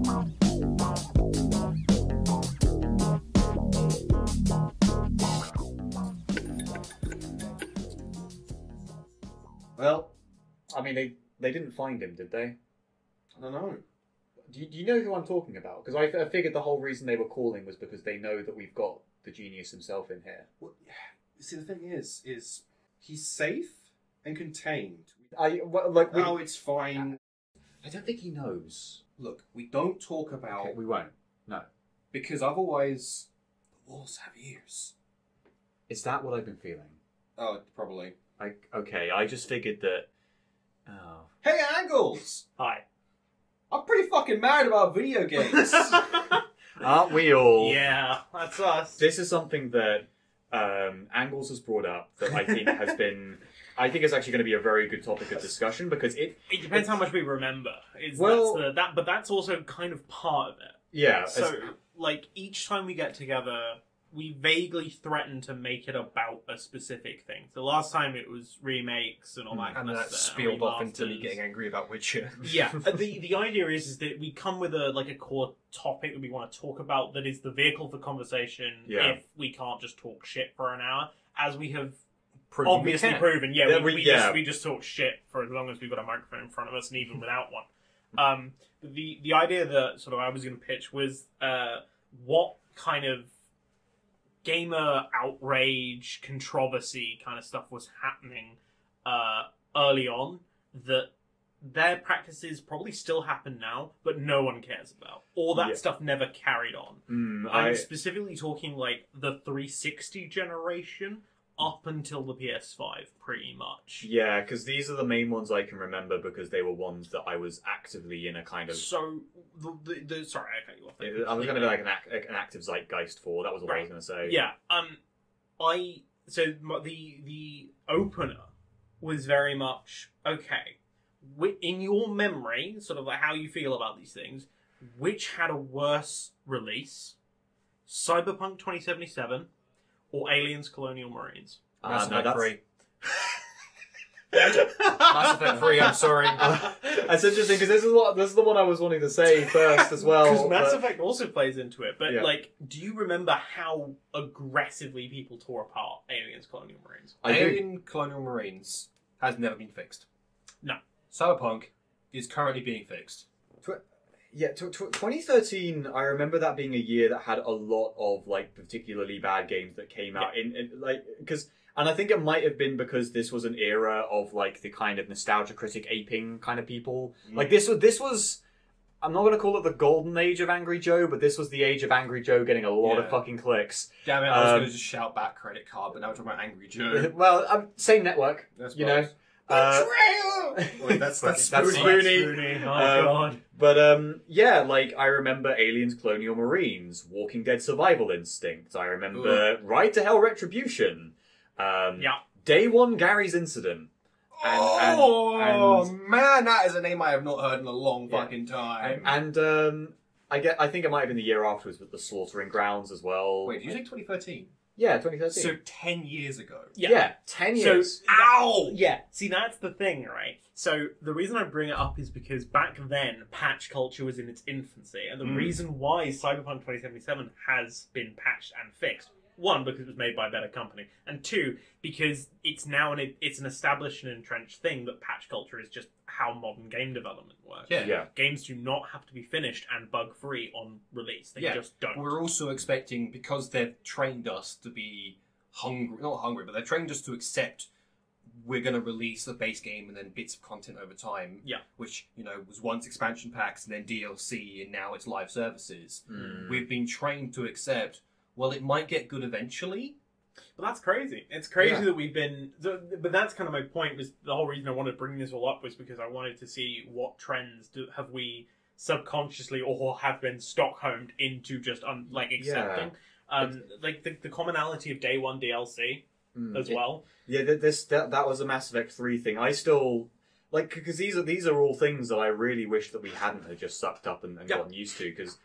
Well, I mean, they didn't find him, did they? I don't know. Do you know who I'm talking about? Because I figured the whole reason they were calling was because they know that we've got the genius himself in here. Well, see, the thing is he's safe and contained. Oh, it's fine. I don't think he knows. Look, we don't talk about... Okay, we won't. No. Because otherwise, the walls have ears. Is that what I've been feeling? Oh, probably. Okay, I just figured that... Oh. Hey, Angles! Hi. I'm pretty fucking mad about video games. Aren't we all? Yeah, that's us. This is something that Angles has brought up that I think has been... I think it's actually going to be a very good topic of discussion because it depends how much we remember. But that's also kind of part of it. Yeah. So, like, each time we get together, we vaguely threaten to make it about a specific thing. The last time it was remakes and all that kind of stuff. And that spilled off into me getting angry about Witcher. Yeah. The idea is that we come with a core topic that we want to talk about that is the vehicle for conversation if we can't just talk shit for an hour, as we have obviously proven. Yeah, we just talk shit for as long as we've got a microphone in front of us, and even without one. The idea that sort of I was going to pitch was what kind of gamer outrage, controversy kind of stuff was happening early on that their practices probably still happen now, but no one cares about. All that stuff never carried on. I'm specifically talking like the 360 generation up until the PS5, pretty much. Yeah, because these are the main ones I can remember because they were ones that I was actively in a kind of... So, sorry, I cut you off. I was going to be like an active zeitgeist for, that was what I was going to say. Yeah, the opener was very much, okay, in your memory, sort of like how you feel about these things, which had a worse release? Cyberpunk 2077 or Aliens Colonial Marines? Mass Effect 3. Mass Effect 3, I'm sorry. That's interesting because this is the one I was wanting to say first as well. Because Mass Effect also plays into it. But like, do you remember how aggressively people tore apart Aliens Colonial Marines? Alien Colonial Marines has never been fixed. No. Cyberpunk is currently being fixed. 2013, I remember that being a year that had a lot of like particularly bad games that came out and I think it might have been because this was an era of like the kind of nostalgia critic aping kind of people. Like this was I'm not going to call it the golden age of Angry Joe, but this was the age of Angry Joe getting a lot of fucking clicks. Damn it, I was going to just shout back credit card, but now we're talking about Angry Joe. Well, same network, you know. Wait, that's Spoony. Oh god. But yeah, like I remember Aliens Colonial Marines, Walking Dead Survival Instinct. I remember Ride to Hell Retribution. Day One Gary's Incident. And man, that is a name I have not heard in a long fucking time. And I think it might have been the year afterwards with the Slaughtering Grounds as well. Wait, did you say 2013? Yeah, 2013. So 10 years ago. Yeah, 10 years. So, ow! Yeah, see, that's the thing, right? So, the reason I bring it up is because back then, patch culture was in its infancy. And the reason why Cyberpunk 2077 has been patched and fixed, one, because it was made by a better company, and two, because it's now it's an established and entrenched thing that patch culture is just how modern game development works. Yeah. Games do not have to be finished and bug-free on release. They just don't. We're also expecting, because they've trained us to be not hungry, but they've trained us to accept we're going to release a base game and then bits of content over time. Yeah. Which, was once expansion packs and then DLC and now it's live services. We've been trained to accept, well, it might get good eventually. But that's crazy. It's crazy that we've been... But that's kind of my point. Was the whole reason I wanted to bring this all up was because I wanted to see what trends have we subconsciously or have been Stockholmed into just accepting. Like the commonality of Day One DLC as well. Yeah, that was a Mass Effect 3 thing. I still... Like, because these are all things that I really wish that we hadn't had just sucked up and gotten used to, because...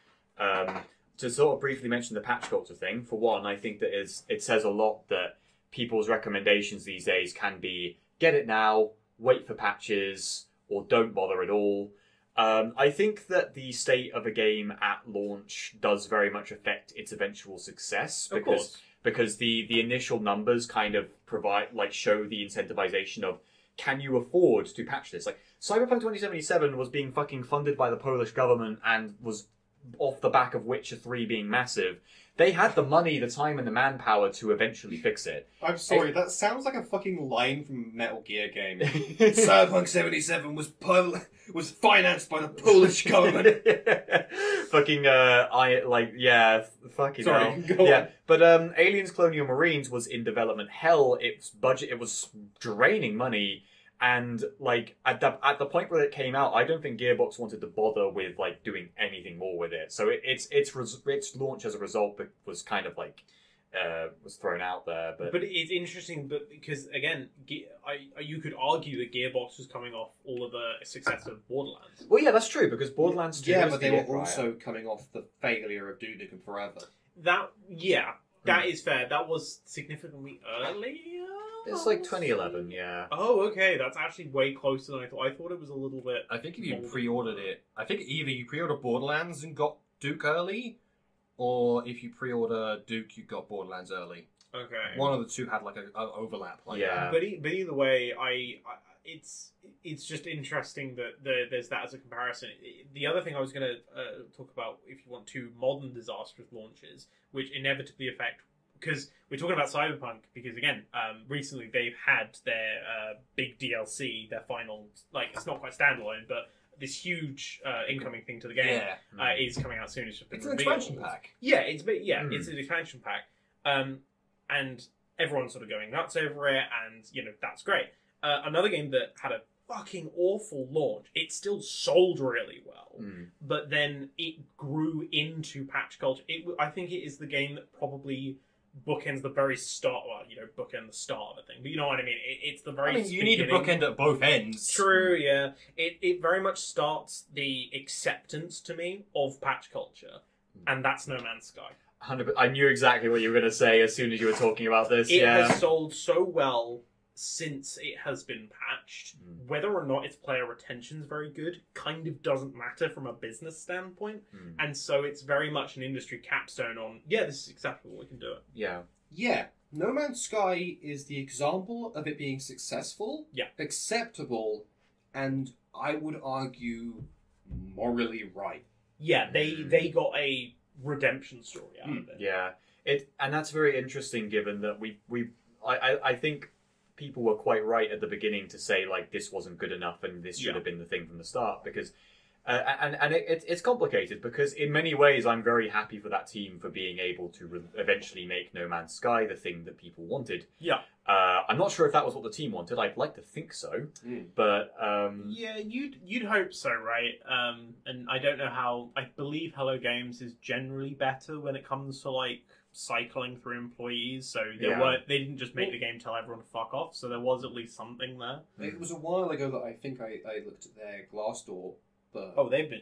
to sort of briefly mention the patch culture thing, for one, I think that it says a lot that people's recommendations these days can be get it now, wait for patches, or don't bother at all. I think that the state of a game at launch does very much affect its eventual success because the initial numbers kind of show the incentivization of, can you afford to patch this? Like, Cyberpunk 2077 was being fucking funded by the Polish government and was off the back of Witcher 3 being massive. They had the money, the time, and the manpower to eventually fix it. I'm sorry, that sounds like a fucking line from a Metal Gear game. Cyberpunk 77 was financed by the Polish government. Fucking, fucking sorry, hell. go on. But Aliens Colonial Marines was in development hell. It was draining money. And like at the point where it came out, I don't think Gearbox wanted to bother with like doing anything more with it. So its launch as a result was kind of like was thrown out there. But it's interesting, because again, you could argue that Gearbox was coming off all of the success of Borderlands. Well, yeah, that's true, because Borderlands 2 but they were also coming off the failure of Duke Nukem Forever. That is fair. That was significantly earlier. It's like 2011, yeah. Oh, okay. That's actually way closer than I thought. I thought it was a little bit... I think if you pre-ordered it... I think either you pre-ordered Borderlands and got Duke early, or if you pre-order Duke, you got Borderlands early. Okay. One of the two had like an overlap. Like But either way, it's just interesting that there's that as a comparison. The other thing I was going to talk about, if you want two modern disastrous launches, which inevitably affect... Because we're talking about Cyberpunk, because again, recently they've had their big DLC, their final, like, it's not quite standalone, but this huge incoming thing to the game is coming out soon. It's an expansion pack. Yeah, it's an expansion pack. And everyone's sort of going nuts over it, and, that's great. Another game that had a fucking awful launch, it still sold really well, but then it grew into patch culture. I think it is the game that probably bookends the very start. Well, bookend the start of a thing, but you know what I mean. It's the very. You need to bookend at both ends. True, yeah. It very much starts the acceptance to me of patch culture, and that's No Man's Sky. 100%. I knew exactly what you were going to say as soon as you were talking about this. It has sold so well since it has been patched. Whether or not its player retention is very good kind of doesn't matter from a business standpoint, and so it's very much an industry capstone on, this is exactly what we can do it. Yeah. No Man's Sky is the example of it being successful, acceptable, and I would argue morally right. Yeah, they got a redemption story out of it. Yeah, and that's very interesting, given that I think people were quite right at the beginning to say, like, this wasn't good enough and this should have been the thing from the start, because it's complicated, because in many ways I'm very happy for that team for being able to eventually make No Man's Sky the thing that people wanted. I'm not sure if that was what the team wanted. I'd like to think so, but you'd hope so, right? And I don't know how. I believe Hello Games is generally better when it comes to like cycling through employees, so they didn't just make the game tell everyone to fuck off, so there was at least something there. It was a while ago that I think I looked at their Glassdoor, but they've been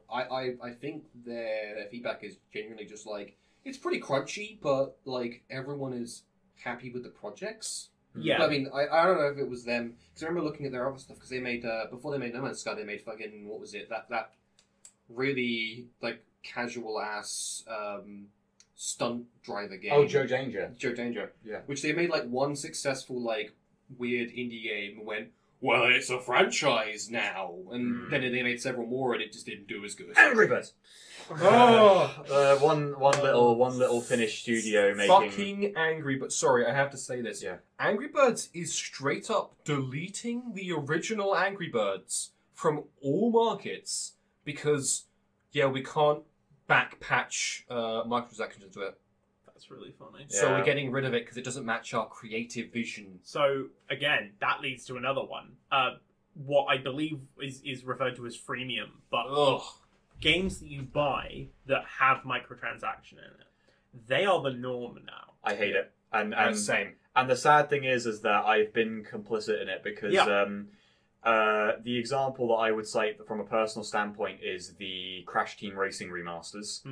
I think their feedback is genuinely just like, it's pretty crunchy, but like everyone is happy with the projects. Yeah, but, I mean, I don't know if it was them, because I remember looking at their other stuff, because they made before they made No Man's Sky, they made fucking, what was it, that really like casual ass stunt driver game. Oh, Joe Danger. Yeah. Which they made like one successful like weird indie game and went, well, it's a franchise now. And then they made several more and it just didn't do as good. Angry Birds. One little Finnish studio making fucking Angry Birds. Sorry, I have to say this. Yeah. Angry Birds is straight up deleting the original Angry Birds from all markets because we can't back patch microtransactions into it. That's really funny. So we're getting rid of it because it doesn't match our creative vision. So again, that leads to another one. What I believe is referred to as Fremium, but games that you buy that have microtransaction in it, they are the norm now. I hate it. And same. And the sad thing is that I've been complicit in it because the example that I would cite from a personal standpoint is the Crash Team Racing remasters.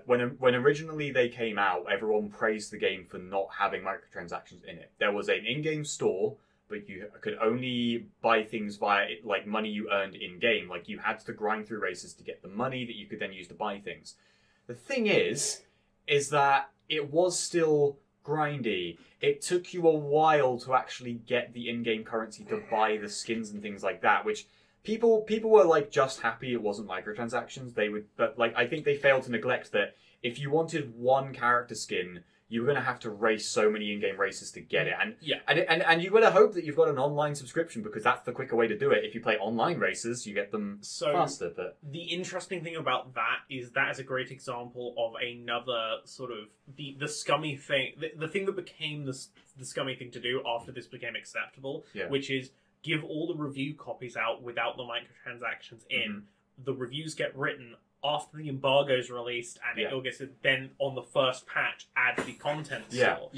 When originally they came out, everyone praised the game for not having microtransactions in it. There was an in-game store, but you could only buy things via like money you earned in game. Like you had to grind through races to get the money that you could then use to buy things. The thing is that it was still grindy. It took you a while to actually get the in-game currency to buy the skins and things like that, which people were like just happy it wasn't microtransactions. But like I think they failed to neglect that if you wanted one character skin, you were going to have to race so many in-game races to get it. And you've got to hope that you've got an online subscription because that's the quicker way to do it. If you play online races, you get them faster. But the interesting thing about that is a great example of another sort of the scummy thing, the thing that became the scummy thing to do after this became acceptable, which is give all the review copies out without the microtransactions in. The reviews get written after the embargo is released, and it all gets then on the first patch add the content still.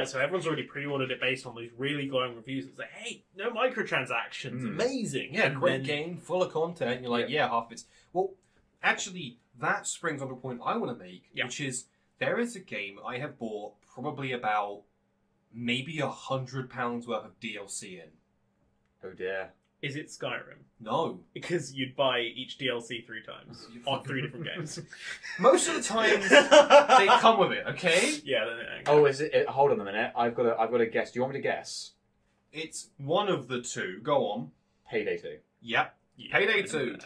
So everyone's already pre-ordered it based on these really glowing reviews. It's like, hey, no microtransactions, amazing. Yeah, great game, full of content. You're like, half it's well. Actually, that springs on the point I want to make, which is there is a game I have bought probably about maybe £100 worth of DLC in. Oh dear. Is it Skyrim? No. Because you'd buy each DLC 3 times on 3 different games. Most of the times, they come with it, okay? Yeah. Oh, is it? Hold on a minute. I've got to guess. Do you want me to guess? It's one of the two. Go on. Payday 2. Yep. Payday 2.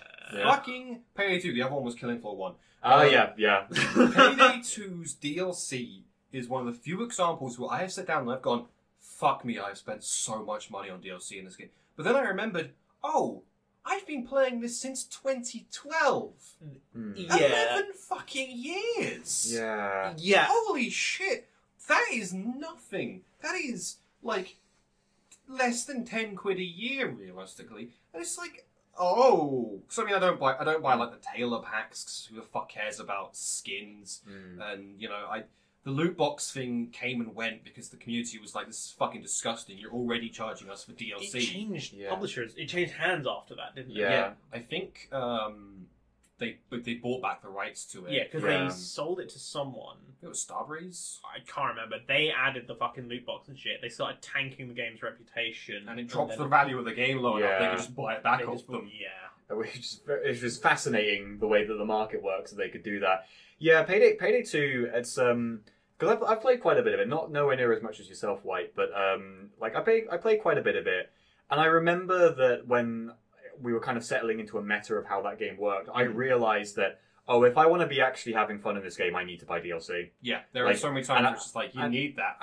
Fucking Payday 2. The other one was Killing Floor 1. Oh, yeah. Payday 2's DLC is one of the few examples where I have sat down and I've gone, fuck me, I've spent so much money on DLC in this game. But then I remembered, I've been playing this since 2012. 11 fucking years. Yeah. Holy shit. That is nothing. That is, like, less than 10 quid a year, realistically. And it's like, because I mean, I don't buy like the Tailor packs, 'cause who the fuck cares about skins? And, you know, the loot box thing came and went because the community was like, this is fucking disgusting. You're already charging us for DLC. It changed publishers. It changed hands after that, didn't it? Yeah. I think they bought back the rights to it. Yeah, because they sold it to someone. It was Starbreeze? I can't remember. They added the fucking loot box and shit. They started tanking the game's reputation. And it dropped the value of the game low enough. They could just buy it back off them. Yeah. It's just fascinating the way that the market works, that they could do that. Yeah, Payday 2, it's... Because I've played quite a bit of it, not nowhere near as much as yourself, White, but like I played quite a bit of it, and I remember that when we were kind of settling into a meta of how that game worked, I realised that if I want to be actually having fun in this game, I need to buy DLC. Yeah, there are so many times where it's just like, you need that.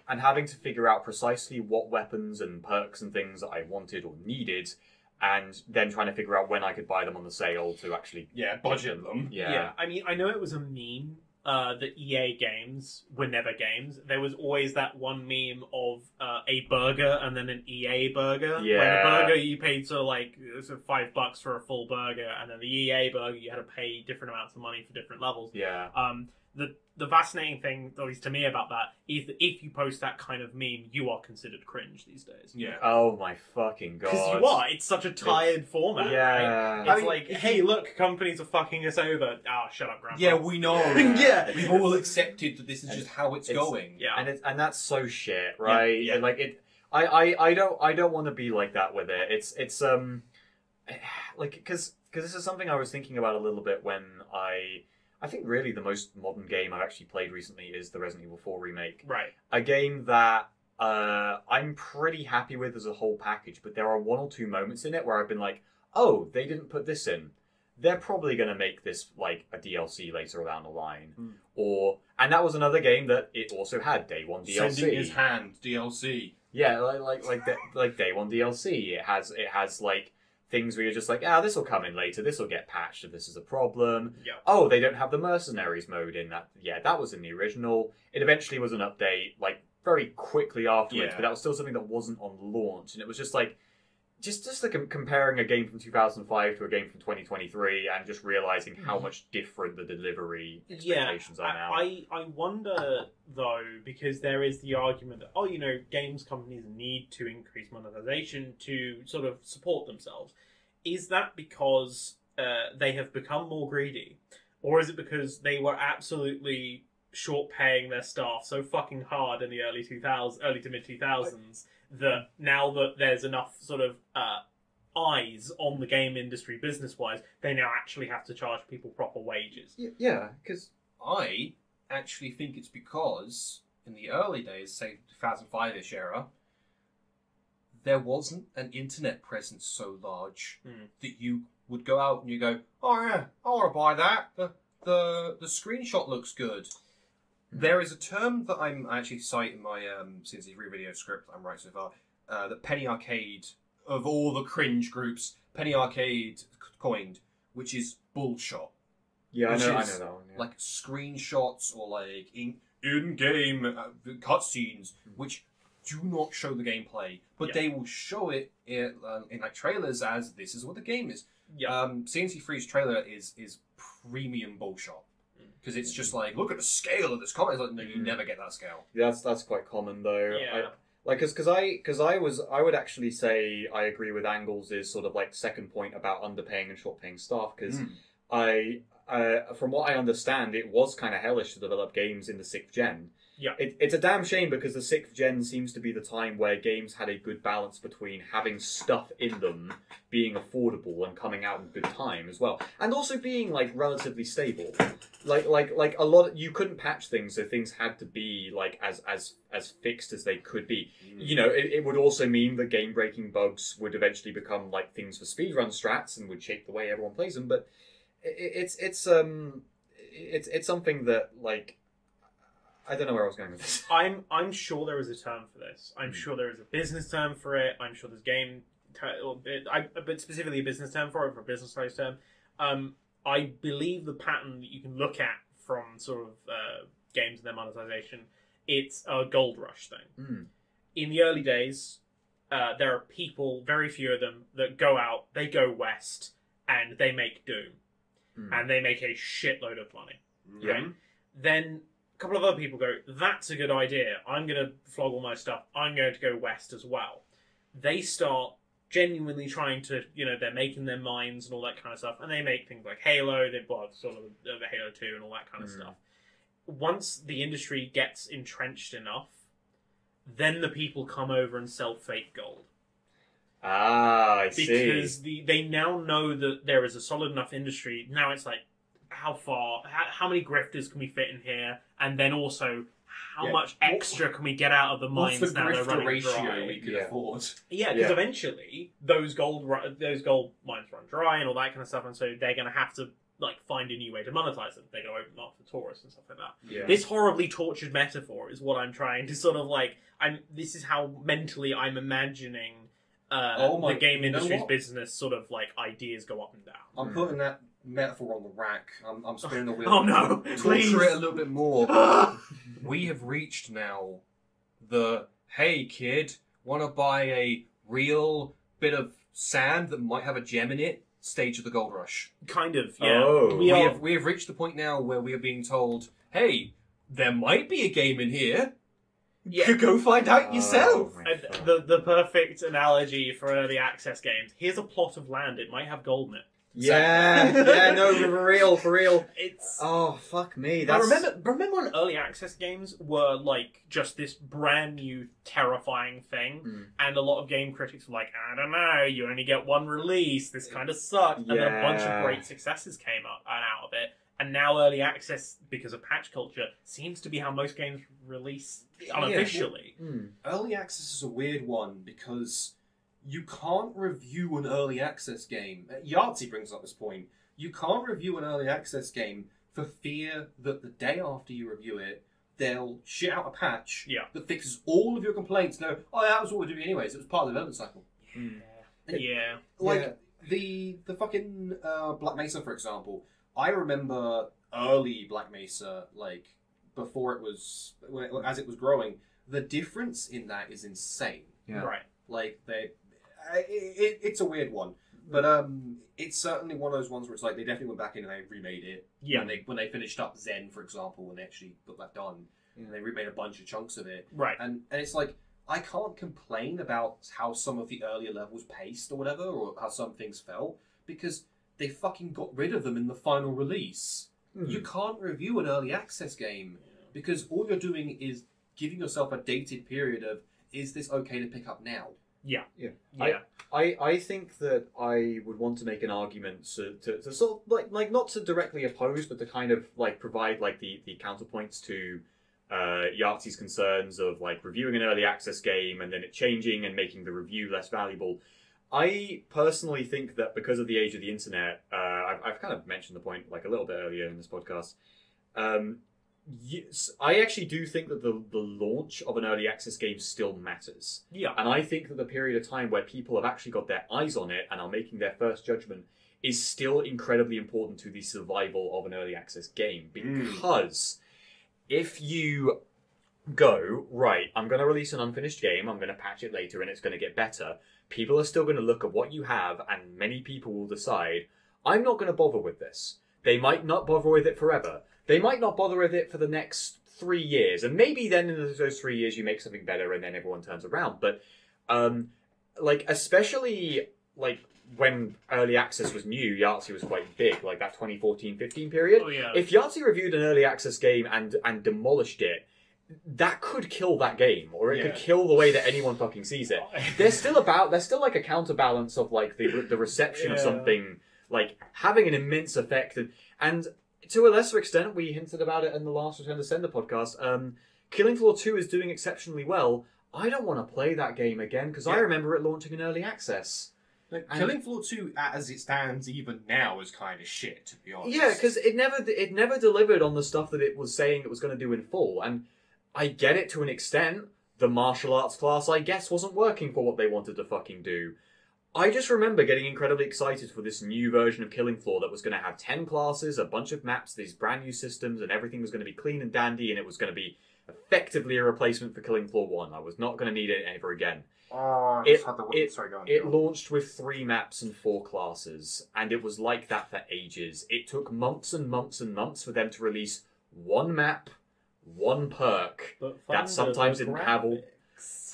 And having to figure out precisely what weapons and perks and things that I wanted or needed, and then trying to figure out when I could buy them on the sale to actually budget them. Yeah, I mean, I know it was a meme. The EA games were never games. There was always that one meme of a burger and then an EA burger. Yeah. Where the burger you paid $5 for a full burger, and then the EA burger you had to pay different amounts of money for different levels. Yeah. The fascinating thing, at least to me, about that is that if you post that kind of meme, you are considered cringe these days. Yeah. Oh my fucking god. Because you are. It's such a tired format. Yeah. Right? It's like, hey, look, companies are fucking us over. Shut up, Grandpa. Yeah, we know. Yeah. We've all accepted that this is just how it's going. Yeah. And that's so shit, right? Yeah. Like it. I don't want to be like that with it. It's like because this is something I was thinking about a little bit when I think really the most modern game I've actually played recently is the Resident Evil 4 remake. Right. A game that I'm pretty happy with as a whole package, but there are 1 or 2 moments in it where I've been like, they didn't put this in. They're probably going to make this like a DLC later down the line. And that was another game that it also had Day 1 DLC. Sending his hand DLC. Yeah, like Day 1 DLC. It has like things where you're just like, this will come in later, this will get patched if this is a problem. Yeah. They don't have the mercenaries mode in that. Yeah, that was in the original. It eventually was an update, like, very quickly afterwards, but that was still something that wasn't on launch. And it was just like, just like comparing a game from 2005 to a game from 2023 and just realising how much different the delivery expectations are now. I wonder, though, because there is the argument that, games companies need to increase monetization to sort of support themselves. Is that because they have become more greedy? Or is it because they were absolutely short paying their staff so fucking hard in the early to mid 2000s that now that there's enough sort of eyes on the game industry business wise, they now actually have to charge people proper wages. Yeah, because I actually think it's because in the early days, say 2005-ish era, there wasn't an internet presence so large that you would go out and you go, oh yeah, I want to buy that. The screenshot looks good. There is a term that I'm actually citing in my CNC Free video script that I'm writing so far, that Penny Arcade, of all the cringe groups, Penny Arcade coined, which is bullshot. Yeah, I know that one. Yeah. Like screenshots or like in-game cutscenes, which do not show the gameplay, but they will show it in like trailers as this is what the game is. Yeah. CNC Free's trailer is premium bullshot. Because it's just like, look at the scale of this comic. It's like, no, you never get that scale. Yeah, that's quite common though. Yeah. Because I would actually say I agree with Angles' sort of like second point about underpaying and short paying staff, because from what I understand, it was kind of hellish to develop games in the 6th gen. Yeah. It's a damn shame because the 6th gen seems to be the time where games had a good balance between having stuff in them, being affordable and coming out in good time as well, and also being like relatively stable. Like a lot you couldn't patch things, so things had to be like as fixed as they could be. You know, it would also mean that game breaking bugs would eventually become like things for speedrun strats and would shape the way everyone plays them. But it's something that like. I don't know where I was going with this. I'm sure there is a term for this. I'm sure there is a business term for it. I'm sure there's but specifically a business term for it, for a business size term. I believe the pattern that you can look at from sort of games and their monetization, it's a gold rush thing. In the early days, there are people, very few of them, that go out, they go west, and they make Doom. And they make a shitload of money. Right? Then a couple of other people go, that's a good idea. I'm going to flog all my stuff. I'm going to go west as well. They start genuinely trying to, they're making their mines and all that kind of stuff. And they make things like Halo. They've got sort of the Halo 2 and all that kind of stuff. Once the industry gets entrenched enough, then the people come over and sell fake gold. Ah, I see. Because they now know that there is a solid enough industry. Now it's like, how many grifters can we fit in here? And then also, how much extra can we get out of the mines now they're running ratio dry? we can afford? Yeah, because eventually those gold mines run dry and all that kind of stuff, and so they're going to have to find a new way to monetize them. They're going to open up for tourists and stuff like that. Yeah. This horribly tortured metaphor is what I'm trying to sort of this is how mentally I'm imagining the game industry's business sort of ideas go up and down. I'm putting that metaphor on the rack. I'm spinning the wheel. Oh no! Please. Torture it a little bit more. We have reached now the, hey kid, want to buy a real bit of sand that might have a gem in it stage of the gold rush. Kind of, yeah. Oh. We have reached the point now where we are being told, hey, there might be a game in here. Yeah. You go find out yourself. The perfect analogy for early access games. Here's a plot of land. It might have gold in it. No, for real. It's fuck me. I remember when early access games were just this brand new terrifying thing, and a lot of game critics were like, I don't know, you only get one release. This kind of sucks. And then a bunch of great successes came up and out of it. And now early access, because of patch culture, seems to be how most games release unofficially. Early access is a weird one because you can't review an early access game. Yahtzee brings up this point. You can't review an early access game for fear that the day after you review it, they'll shit out a patch that fixes all of your complaints. No, that was what we're doing anyways. It was part of the development cycle. The fucking Black Mesa, for example. I remember early Black Mesa, before it was, as it was growing, the difference in that is insane. Yeah. Right. It's a weird one, but it's certainly one of those ones where it's they definitely went back in and they remade it. Yeah. When they finished up Zen, for example, when they actually got that done, they remade a bunch of chunks of it. Right. And it's I can't complain about how some of the earlier levels paced or whatever, or how some things felt, because they fucking got rid of them in the final release. You can't review an early access game because all you're doing is giving yourself a dated period of, is this okay to pick up now? Yeah. I think that I would want to make an argument to sort of like not to directly oppose, but to kind of like provide like the counterpoints to Yahtzee's concerns of like reviewing an early access game and then it changing and making the review less valuable. I personally think that because of the age of the internet, I've kind of mentioned the point like a little bit earlier in this podcast. Yes, I actually do think that the launch of an early access game still matters. Yeah. And I think that the period of time where people have actually got their eyes on it and are making their first judgment is still incredibly important to the survival of an early access game. Because if you go, right, I'm going to release an unfinished game, I'm going to patch it later and it's going to get better, people are still going to look at what you have and many people will decide, I'm not going to bother with this. They might not bother with it forever. They might not bother with it for the next 3 years. And maybe then in those 3 years you make something better and then everyone turns around. But, like, especially, like, when early access was new, Yahtzee was quite big, like that 2014-15 period. Oh, yeah. If Yahtzee reviewed an early access game and demolished it, that could kill that game, or it could kill the way that anyone fucking sees it. There's still like a counterbalance of, like, the reception of something, like, having an immense effect. And to a lesser extent, we hinted about it in the last Return to Sender podcast, Killing Floor 2 is doing exceptionally well. I don't want to play that game again, because I remember it launching in early access. Like, Killing Floor 2, as it stands even now, is kind of shit, to be honest. Yeah, because it never delivered on the stuff that it was saying it was going to do in full. And I get it to an extent. The martial arts class, I guess, wasn't working for what they wanted to fucking do. I just remember getting incredibly excited for this new version of Killing Floor that was going to have 10 classes, a bunch of maps, these brand new systems, and everything was going to be clean and dandy, and it was going to be effectively a replacement for Killing Floor 1. I was not going to need it ever again. It launched with 3 maps and 4 classes, and it was like that for ages. It took months and months and months for them to release 1 map, 1 perk that sometimes didn't have all...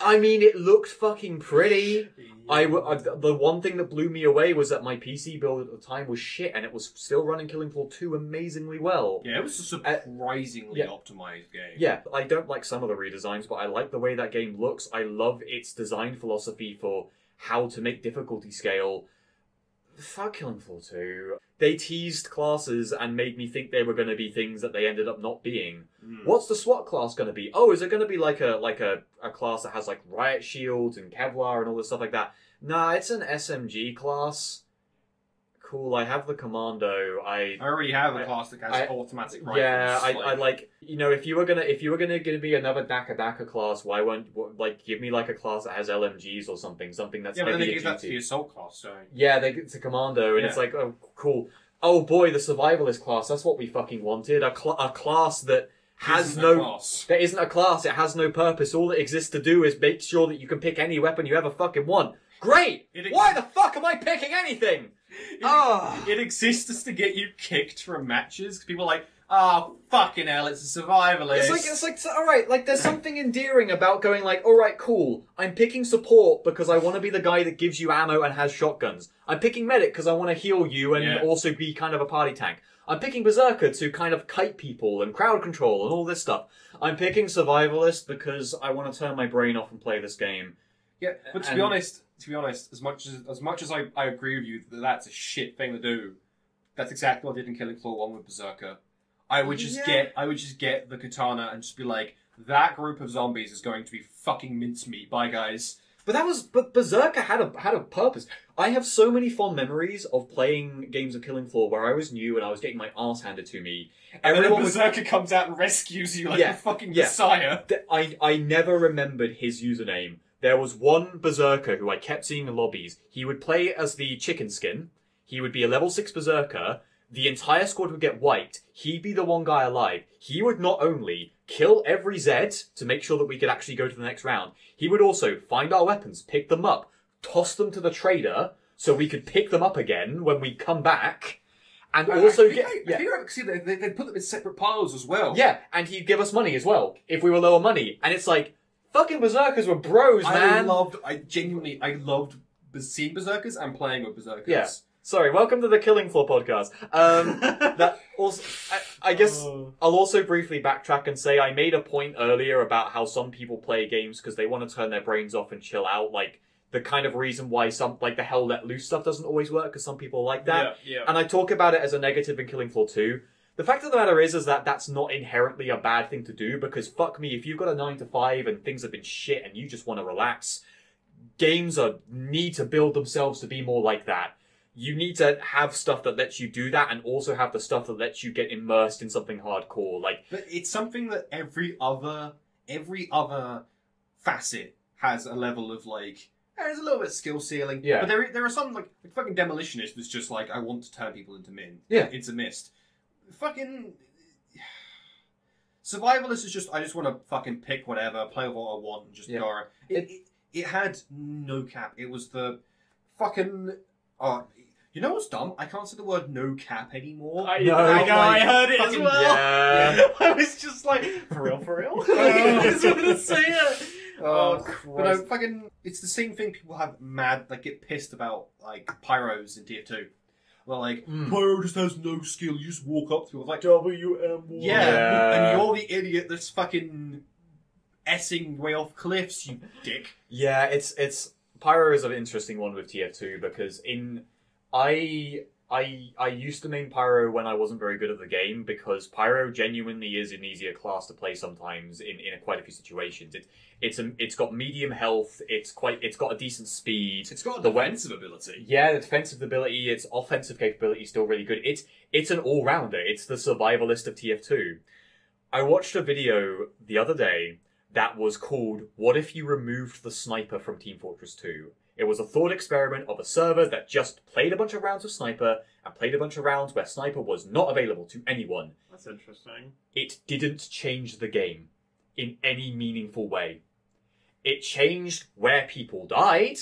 I mean, it looked fucking pretty. The one thing that blew me away was that my PC build at the time was shit, and it was still running Killing Floor 2 amazingly well. Yeah, it was a surprisingly optimized game. Yeah, I don't like some of the redesigns, but I like the way that game looks. I love its design philosophy for how to make difficulty scale. Fuck Killing Floor 2. They teased classes and made me think they were going to be things that they ended up not being. What's the SWAT class going to be? Oh, is it going to be like a class that has like riot shields and Kevlar and all this stuff like that? Nah, it's an SMG class. Cool, I have the Commando. I already have a class that has automatic rifles. Yeah, I like, you know, if you were gonna be another Daka class, why won't give me like a class that has LMGs or something that's but then they heavier give that to duty. the assault class. So Yeah, it's a Commando, and it's like, oh, cool. Oh boy, the Survivalist class. That's what we fucking wanted. A class that has that isn't a class. It has no purpose. All it exists to do is make sure that you can pick any weapon you ever fucking want. Great. Why the fuck am I picking anything? It exists just to get you kicked from matches. Because people are like, fucking hell, it's a survivalist. It's like, alright, like, there's something endearing about going like, alright, cool, I'm picking support because I want to be the guy that gives you ammo and has shotguns. I'm picking medic because I want to heal you and also be kind of a party tank. I'm picking berserker to kind of kite people and crowd control and all this stuff. I'm picking survivalist because I want to turn my brain off and play this game. Yeah, but to be honest, as much as I agree with you that that's a shit thing to do, that's exactly what I did in Killing Floor 1 with Berserker. I would just get the katana and just be like, that group of zombies is going to be fucking mincemeat. Bye, guys. But Berserker had a purpose. I have so many fond memories of playing games of Killing Floor where I was new and I was getting my ass handed to me. And then Berserker comes out and rescues you like a fucking messiah. I never remembered his username. There was one Berserker who I kept seeing in lobbies. He would play as the chicken skin. He would be a level 6 Berserker. The entire squad would get wiped. He'd be the one guy alive. He would not only kill every Zed to make sure that we could actually go to the next round, he would also find our weapons, pick them up, toss them to the trader so we could pick them up again when we come back. And also I think I see they put them in separate piles as well. Yeah, and he'd give us money as well if we were low on money. And it's like, fucking Berserkers were bros, man. I genuinely loved seeing Berserkers and playing with Berserkers. Yeah. Sorry, welcome to the Killing Floor podcast. That also, I guess I'll also briefly backtrack and say I made a point earlier about how some people play games because they want to turn their brains off and chill out. Like, the kind of reason why some, like, the Hell Let Loose stuff doesn't always work because some people like that. Yeah. And I talk about it as a negative in Killing Floor 2. The fact of the matter is that that's not inherently a bad thing to do because fuck me, if you've got a 9 to 5 and things have been shit and you just want to relax, games need to build themselves to be more like that. You need to have stuff that lets you do that and also have the stuff that lets you get immersed in something hardcore. Like, but it's something that every other facet has a level of, like, there's a little bit of skill ceiling. Yeah. But there are some, like fucking Demolitionist that's just like, I want to turn people into mist. Fucking Survivalist is just, I just want to fucking pick whatever, play what I want and just go. It had no cap. It was the fucking... you know what's dumb? I can't say the word no cap anymore. I heard it as well. Yeah. I was just like, for real? I just wanted to say it. But Christ. no, fucking, it's the same thing people have get pissed about, like, pyros in TF2. Well, like, pyro just has no skill, you just walk up to it, like, WM1. Yeah, and you're the idiot that's fucking S-ing way off cliffs, you dick. Yeah, it's Pyro is an interesting one with TF2 because I used to main Pyro when I wasn't very good at the game because Pyro genuinely is an easier class to play sometimes in quite a few situations. It's got medium health. It's got a decent speed. It's got a defensive ability. Yeah, the defensive ability. Its offensive capability is still really good. It's an all rounder. It's the survivalist of TF2. I watched a video the other day that was called "What if you removed the sniper from Team Fortress 2?" It was a thought experiment of a server that just played a bunch of rounds of Sniper and played a bunch of rounds where Sniper was not available to anyone. That's interesting. It didn't change the game in any meaningful way. It changed where people died.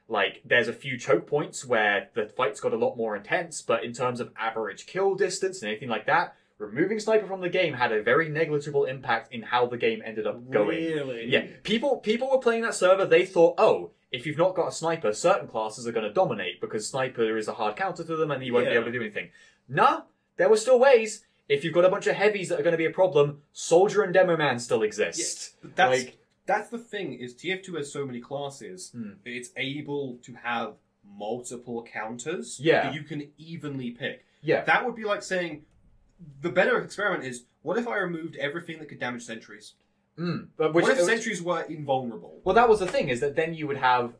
Like, there's a few choke points where the fights got a lot more intense, but in terms of average kill distance and anything like that, removing Sniper from the game had a very negligible impact in how the game ended up going. Really? Yeah. People were playing that server, they thought, oh, if you've not got a Sniper, certain classes are going to dominate because Sniper is a hard counter to them and you won't be able to do anything. Nah, there were still ways. If you've got a bunch of heavies that are going to be a problem, Soldier and Demo Man still exist. Yeah, that's the thing, is TF2 has so many classes, it's able to have multiple counters that you can evenly pick. Yeah. That would be like saying, the better experiment is, what if I removed everything that could damage sentries? But what if sentries were invulnerable? Well, that was the thing, is that then you would have...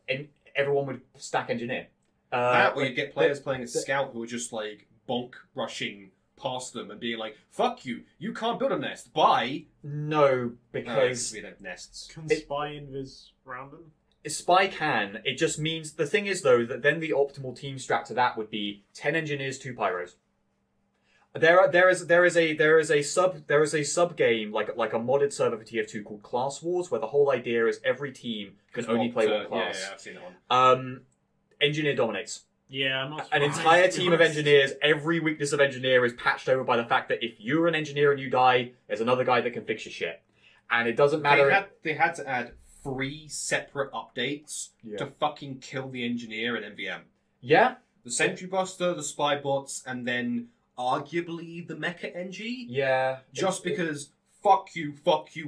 everyone would stack Engineer. Or you'd get players playing as Scout who are just, like, bonk rushing past them and being like, fuck you, you can't build a nest, bye! No, because... we don't have nests. Can Spy invis random? Spy can. It just means... The thing is, though, that then the optimal team strat to that would be 10 Engineers, 2 Pyros. There is a sub game like a modded server for TF2 called Class Wars, where the whole idea is every team can only play one class. Yeah, I've seen that one. Engineer dominates. Yeah, I'm not An entire team of engineers. Every weakness of engineer is patched over by the fact that if you're an engineer and you die, there's another guy that can fix your shit, and it doesn't matter. They had to add 3 separate updates to fucking kill the engineer in MVM. Yeah, the Sentry Buster, the Spy Bots, and then arguably the Mecha NG. Yeah. Just because fuck you,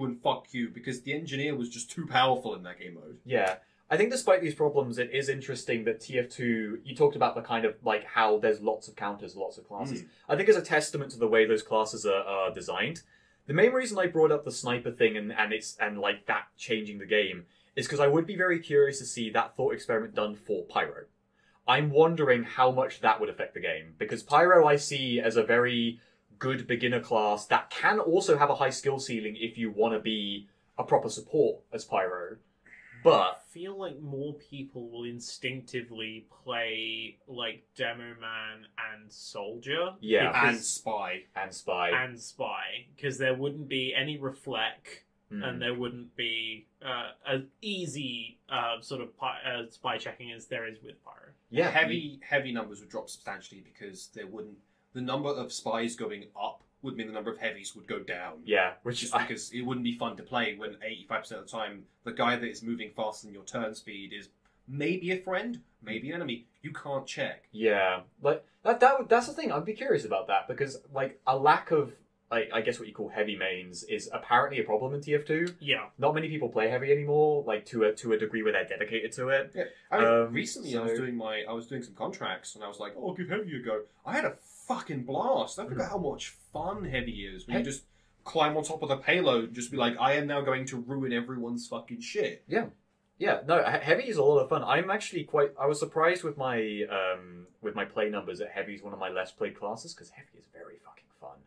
and fuck you, because the engineer was just too powerful in that game mode. Yeah. I think despite these problems, it is interesting that TF2, you talked about the kind of, like, how there's lots of counters, lots of classes. I think it's a testament to the way those classes are designed. The main reason I brought up the Sniper thing and like that changing the game is because I would be very curious to see that thought experiment done for Pyro. I'm wondering how much that would affect the game, because Pyro I see as a very good beginner class that can also have a high skill ceiling if you want to be a proper support as Pyro. But I feel like more people will instinctively play like Demo Man and Soldier. Yeah, and Spy. Because there wouldn't be any reflect. And there wouldn't be as easy sort of spy checking as there is with Pyro. Yeah, heavy numbers would drop substantially because the number of spies going up would mean the number of heavies would go down. Yeah, because it wouldn't be fun to play when 85% of the time the guy that is moving faster than your turn speed is maybe a friend, maybe an enemy. You can't check. Yeah, like that's the thing. I'd be curious about that because like a lack of like I guess what you call heavy mains is apparently a problem in TF2. Yeah, not many people play heavy anymore, like to a degree where they're dedicated to it. Yeah, I mean, recently I was doing some contracts and I was like, oh, I'll give heavy a go. I had a fucking blast. I forgot how much fun heavy is when you just climb on top of the payload and just be like, I am now going to ruin everyone's fucking shit. Yeah. Yeah, no, heavy is a lot of fun. I was surprised with my play numbers that heavy is one of my less played classes because heavy is very fucking fun.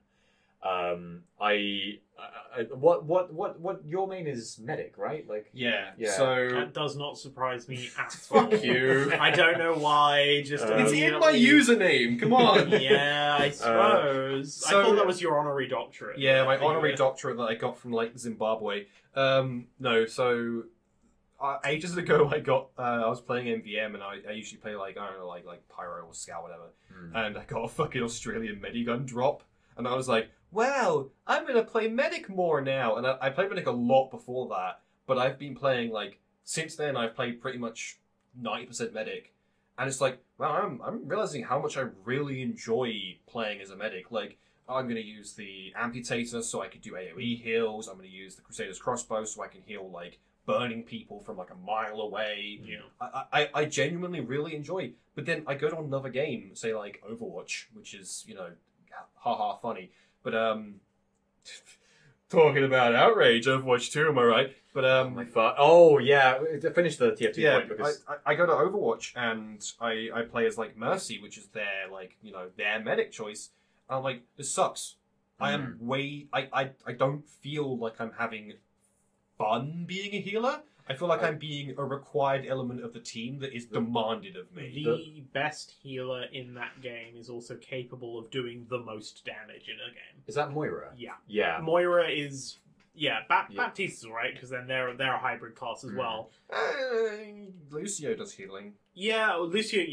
What your main is medic, right? Like yeah. Yeah. So that does not surprise me at all. fuck you. I don't know why. Just It's in my username. Come on. Yeah, I suppose. So- I thought that was your honorary doctorate. Yeah, my I think honorary it- doctorate that I got from like Zimbabwe. No, so ages ago I was playing MVM and I usually play like I don't know like Pyro or Scout whatever, and I got a fucking Australian medigun drop, and I was like, wow, I'm gonna play medic more now, and I played medic a lot before that, but I've been playing like since then I've played pretty much 90% medic, and it's like wow I'm realizing how much I really enjoy playing as a medic. Like I'm going to use the Amputator so I can do AoE heals. I'm going to use the Crusader's Crossbow so I can heal, like, burning people from, like, a mile away. Yeah. I genuinely really enjoy. But then I go to another game, say, like, Overwatch, which is, you know, haha funny. But, talking about Outrage, Overwatch 2, am I right? But, oh, yeah, finish the TF2 point because... I go to Overwatch and I play as, like, Mercy, which is their, like, you know, their medic choice. I'm like, this sucks. I am I don't feel like I'm having fun being a healer. I feel like I'm being a required element of the team that is demanded of me. The best healer in that game is also capable of doing the most damage in a game. Is that Moira? Yeah. Yeah. Moira is... Yeah, Baptiste is alright, because then they're a hybrid class as well. Lucio does healing. Yeah, Lucio,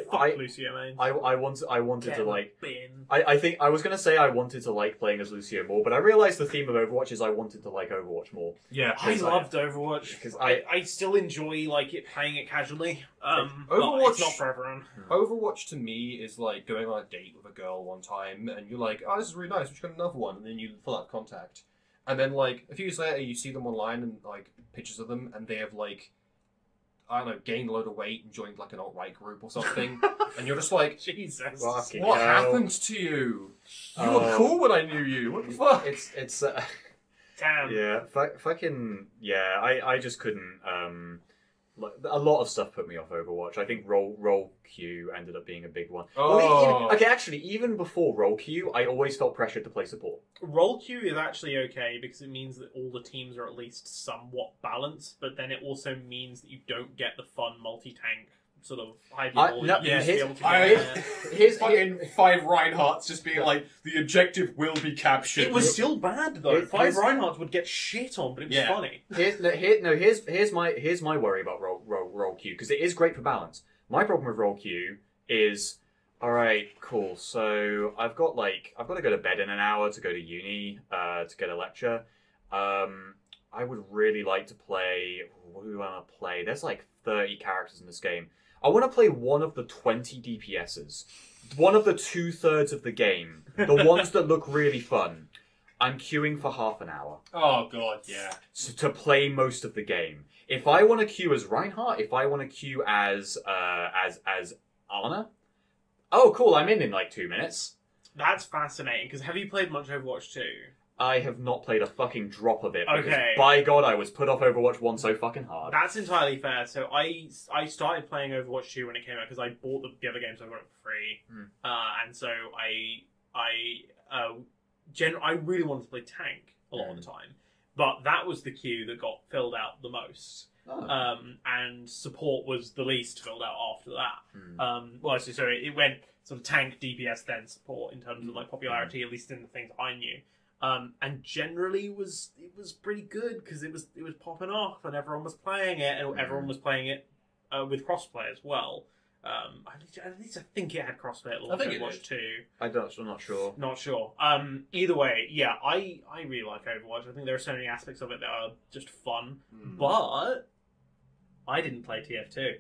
fuck Lucio, man. I wanted to like... Bin. I think I was going to say I wanted to like playing as Lucio more, but I realised the theme of Overwatch is I wanted to like Overwatch more. Yeah. I loved Overwatch. Because I still enjoy playing it casually. Overwatch, it's not for everyone. Overwatch to me is like going on a date with a girl one time, and you're like, oh, this is really nice, we should get another one, and then you fill out contact. And then, like, a few years later, you see them online and, like, pictures of them, and they have, like, I don't know, gained a load of weight and joined, like, an alt-right group or something. And you're just like, Jesus. What happened to you? You were cool when I knew you. What the fuck? It's Damn. Yeah, fucking... Yeah, I just couldn't... a lot of stuff put me off Overwatch. I think roll queue ended up being a big one. Oh. Even before roll queue, I always felt pressured to play support. Roll queue is actually okay because it means that all the teams are at least somewhat balanced, but then it also means that you don't get the fun multi-tank sort of high level. Here's fucking 5 Reinhardts just being like, the objective will be captured. It was still bad though. 5 Reinhardts would get shit on, but it was funny. Here's my worry about roll queue because it is great for balance. My problem with roll queue is, all right, cool. So I've got to go to bed in an hour to go to uni to get a lecture. I would really like to play. What do we want to play? There's like 30 characters in this game. I want to play one of the 20 DPSs. One of the 2/3 of the game. The ones that look really fun. I'm queuing for half an hour. Oh, God, yeah. So to play most of the game. If I want to queue as Reinhardt, if I want to queue as Ana, oh, cool, I'm in like 2 minutes. That's fascinating, because have you played much Overwatch 2? I have not played a fucking drop of it. Because, okay. by God, I was put off Overwatch 1 so fucking hard. That's entirely fair. So I started playing Overwatch 2 when it came out because I bought the other games, so I got it for free. And so I really wanted to play tank a lot of the time. But that was the queue that got filled out the most. Oh. And support was the least filled out after that. It went sort of tank, DPS, then support in terms of like popularity, at least in the things I knew. And generally it was pretty good because it was popping off and everyone was playing it and everyone was playing it with crossplay as well. At least I think it had crossplay at launch. Overwatch 2. I'm not sure. Not sure. Either way, yeah, I really like Overwatch. I think there are so many aspects of it that are just fun. But I didn't play TF2.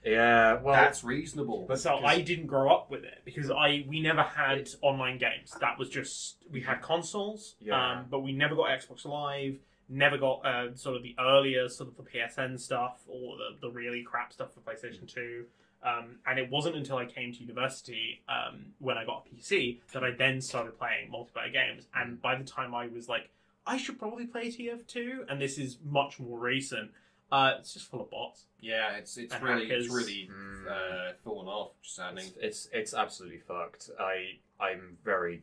Yeah, well, that's reasonable. But so I didn't grow up with it because we never had online games. That was just we had consoles, but we never got Xbox Live. Never got sort of the earlier sort of the PSN stuff or the really crap stuff for PlayStation 2. And it wasn't until I came to university when I got a PC that I then started playing multiplayer games. And by the time I was like, I should probably play TF2, and this is much more recent. It's just full of bots. Yeah, it's really fallen off. Sadly, it's absolutely fucked. I'm very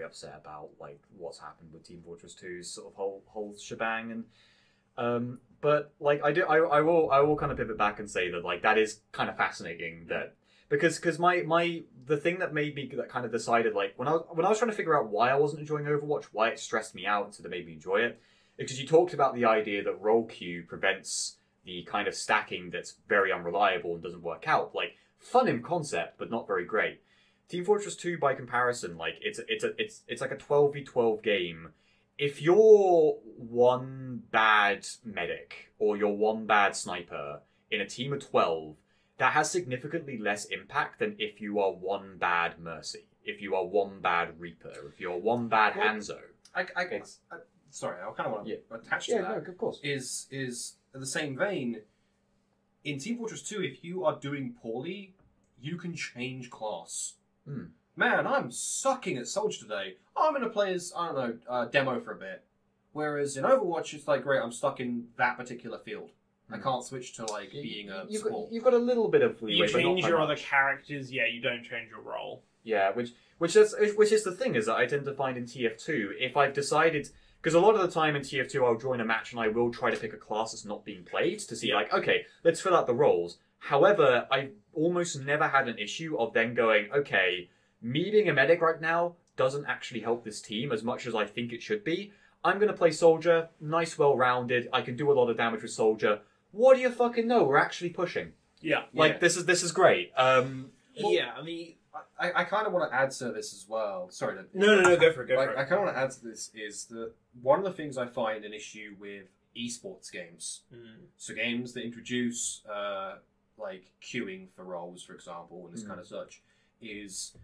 upset about like what's happened with Team Fortress 2's sort of whole shebang, and but like I will kind of pivot back and say that like that is kind of fascinating that because the thing that made me that kind of decided like when I was trying to figure out why I wasn't enjoying Overwatch, why it stressed me out instead of made me enjoy it, because you talked about the idea that role queue prevents the kind of stacking that's very unreliable and doesn't work out. Like fun in concept, but not very great. Team Fortress 2, by comparison, like it's like a 12v12 game. If you're one bad medic or you're one bad sniper in a team of 12, that has significantly less impact than if you are one bad Mercy, if you are one bad Reaper, if you're one bad Hanzo. Sorry, I kind of want to attach to that. No, of course. Is in the same vein, in Team Fortress 2, if you are doing poorly, you can change class. Man, I'm sucking at Soldier today. I'm going to play as, I don't know, demo for a bit. Whereas in Overwatch, it's like, great, I'm stuck in that particular field. I can't switch to, like, being a support. You've got a little bit of leeway, you change your other characters, you don't change your role. Yeah, which is the thing, is that I tend to find in TF2, if I've decided... Because a lot of the time in TF2, I'll join a match and I will try to pick a class that's not being played to see, like, okay, let's fill out the roles. However, I've almost never had an issue of then going, okay, me being a medic right now doesn't actually help this team as much as I think it should be. I'm going to play Soldier, nice, well-rounded, I can do a lot of damage with Soldier. What do you fucking know? We're actually pushing. Yeah. Like, this is great. I mean... I kind of want to add to this as well. Sorry. No, go for it, I kind of want to add to this is that one of the things I find an issue with esports games, so games that introduce like queuing for roles, for example, and this kind of such, is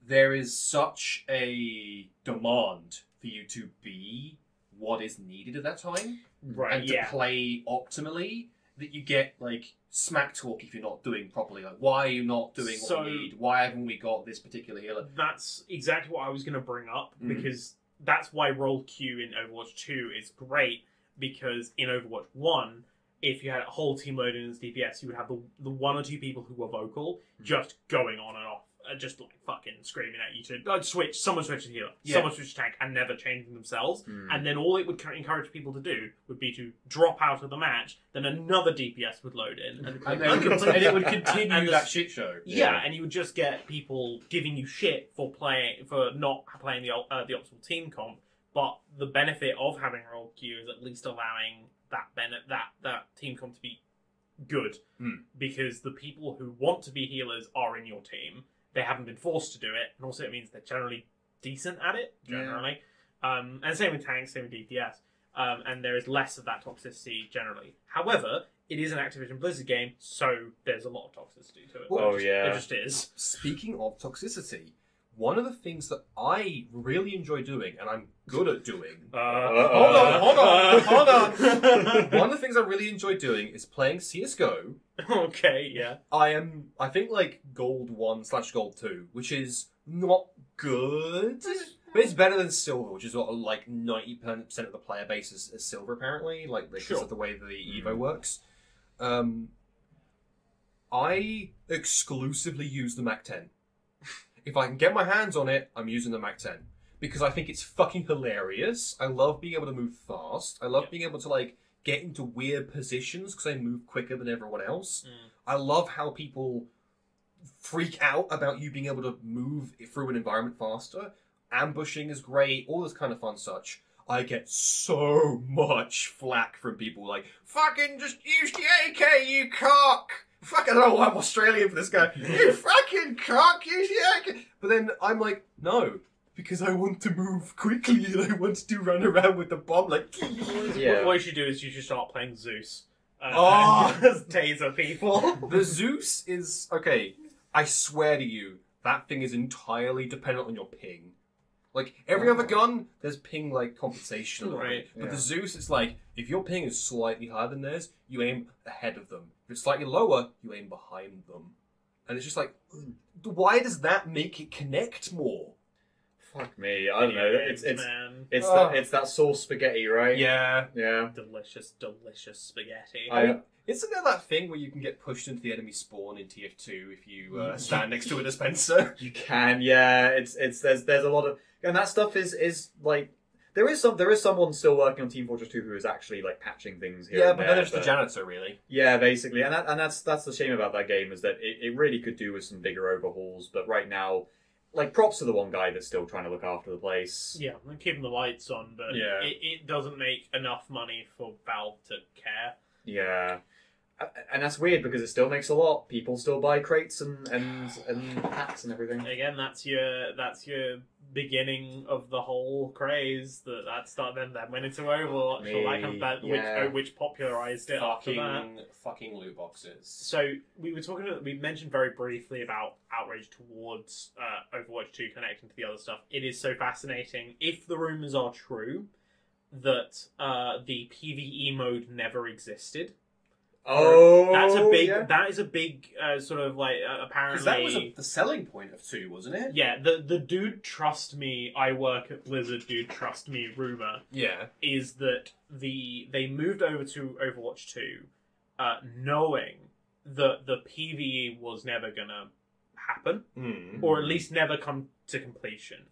there is such a demand for you to be what is needed at that time, right? And to play optimally, that you get like smack talk if you're not doing properly. Like, why are you not doing what we need? Why haven't we got this particular healer? That's exactly what I was going to bring up, because that's why role queue in Overwatch 2 is great, because in Overwatch 1, if you had a whole team loaded as DPS, you would have the one or two people who were vocal just going on and off, just like fucking screaming at you to switch, someone switch to healer, someone switch to tank, and never changing themselves. And then all it would encourage people to do would be to drop out of the match, then another DPS would load in, and it would continue that shit show. Yeah, and you would just get people giving you shit for not playing the optimal team comp. But the benefit of having role queue is at least allowing that team comp to be good, because the people who want to be healers are in your team. They haven't been forced to do it, and also it means they're generally decent at it, generally. And same with tanks, same with DPS. And there is less of that toxicity generally. However, it is an Activision Blizzard game, so there's a lot of toxicity to it. There just is. Speaking of toxicity, one of the things that I really enjoy doing, and I'm good at doing... Hold on! One of the things I really enjoy doing is playing CSGO. Okay, yeah. I think, like, Gold 1/Gold 2, which is not good, but it's better than Silver, which is what, like, 90% of the player base is Silver, apparently, like, because of the way that the Evo works. I exclusively use the MAC-10. If I can get my hands on it, I'm using the MAC-10. Because I think it's fucking hilarious. I love being able to move fast. I love being able to, like, get into weird positions because I move quicker than everyone else. I love how people freak out about you being able to move through an environment faster. Ambushing is great. All this kind of fun such. I get so much flack from people like, fucking just use the AK, you cock! Fuck, I don't know why I'm Australian for this guy. You fucking cock, use the AK! But then I'm like, no, because I want to move quickly and I want to run around with the bomb like... What you should do is you should start playing Zeus. and just taser people. The Zeus is okay. I swear to you, that thing is entirely dependent on your ping. Like every other gun, there's ping like compensation a little bit. But the Zeus, it's like if your ping is slightly higher than theirs, you aim ahead of them. If it's slightly lower, you aim behind them. And it's just like, why does that make it connect more? Fuck me, I don't know. It's that sauce spaghetti, right? Yeah. Delicious spaghetti. Isn't there that thing where you can get pushed into the enemy spawn in TF2 if you stand next to a dispenser? You can, yeah. There's a lot of, and that stuff is like there is someone still working on Team Fortress 2 who is actually like patching things here. Yeah, and but there, then it's the janitor, really. Yeah, basically, and that's the shame about that game is that it really could do with some bigger overhauls, but right now. Like, props to the one guy that's still trying to look after the place. Yeah, and keeping the lights on, but it doesn't make enough money for Valve to care. Yeah. And that's weird, because it still makes a lot. People still buy crates and packs and everything. Again, that's your beginning of the whole craze. That started then went into Overwatch, or that kind of which popularized it after that. Fucking loot boxes. So we mentioned very briefly about Outrage towards Overwatch 2 connecting to the other stuff. It is so fascinating. If the rumors are true that the PvE mode never existed. Oh, that is a big sort of like apparently. Because that was the selling point of 2, wasn't it? Yeah, the dude trust me, I work at Blizzard, dude trust me rumor. Yeah, is that they moved over to Overwatch 2, knowing that the PvE was never gonna happen, or at least never come to completion,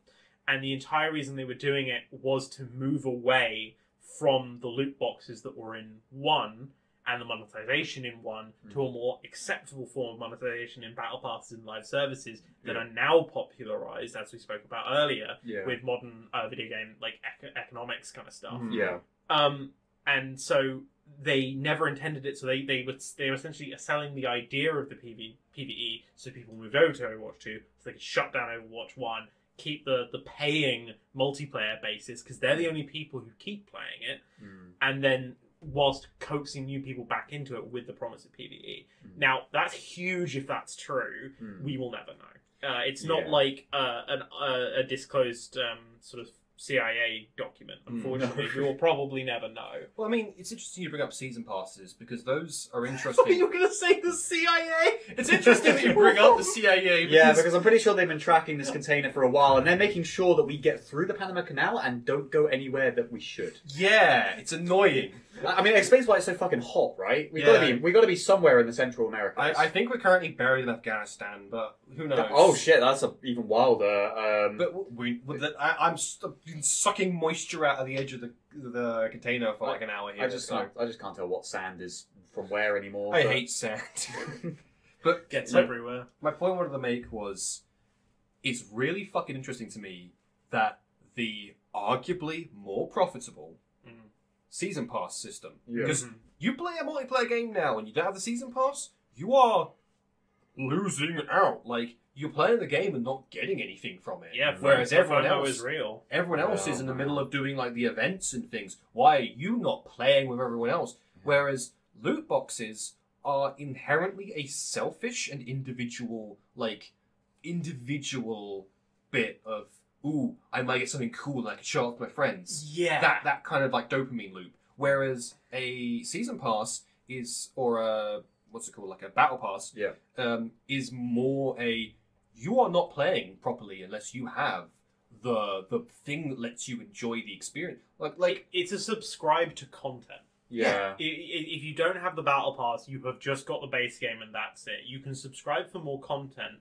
and the entire reason they were doing it was to move away from the loot boxes that were in 1. And the monetization in 1 to a more acceptable form of monetization in battle passes and live services that are now popularized, as we spoke about earlier, with modern video game like economics kind of stuff. And so they never intended it. So they were essentially selling the idea of the PvE. So people moved over to Overwatch 2, so they could shut down Overwatch 1, keep the paying multiplayer basis because they're the only people who keep playing it, and then. Whilst coaxing new people back into it with the promise of PvE. Now, that's huge if that's true. We will never know. It's not like a disclosed sort of CIA document, unfortunately. We will probably never know. Well, I mean, it's interesting you bring up season passes, because those are interesting. You're going to say the CIA? It's interesting that you bring up the CIA. Because I'm pretty sure they've been tracking this container for a while, and they're making sure that we get through the Panama Canal and don't go anywhere that we should. Yeah, it's annoying. I mean, it explains why it's so fucking hot, right? We've got to be somewhere in the Central Americas. I think we're currently buried in Afghanistan, but who knows? Oh shit, that's even wilder. I'm sucking moisture out of the edge of the container for like an hour here. I just can't tell what sand is from where anymore. I hate sand. But gets everywhere. My point I wanted to make was, it's really fucking interesting to me that the arguably more profitable season pass system. Because you play a multiplayer game now and you don't have the season pass, you are losing out. Like, you're playing the game and not getting anything from it. Yeah, whereas everyone else is real. Everyone else is in the middle of doing like the events and things. Why are you not playing with everyone else? Whereas loot boxes are inherently a selfish and individual bit of, ooh, I might get something cool and I can show off to my friends. Yeah. That kind of like dopamine loop. Whereas a season pass is, or a, what's it called, like a battle pass, is more a, you are not playing properly unless you have the thing that lets you enjoy the experience. Like it's a subscribe to content. Yeah. If you don't have the battle pass, you have just got the base game and that's it. You can subscribe for more content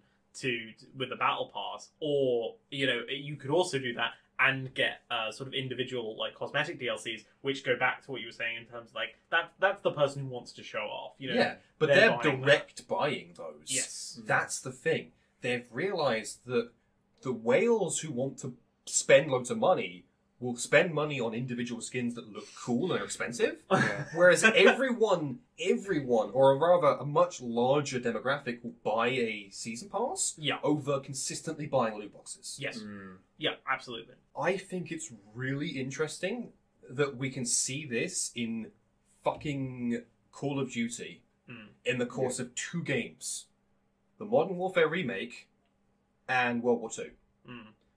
with the battle pass, or you could also do that and get sort of individual like cosmetic DLCs, which go back to what you were saying in terms of like that's the person who wants to show off. But they're direct buying those. Yes, that's the thing. They've realised that the whales who want to spend loads of money will spend money on individual skins that look cool and are expensive. Whereas everyone, or rather a much larger demographic, will buy a season pass over consistently buying loot boxes. Yes. Yeah, absolutely. I think it's really interesting that we can see this in fucking Call of Duty in the course of 2 games. The Modern Warfare Remake and World War II.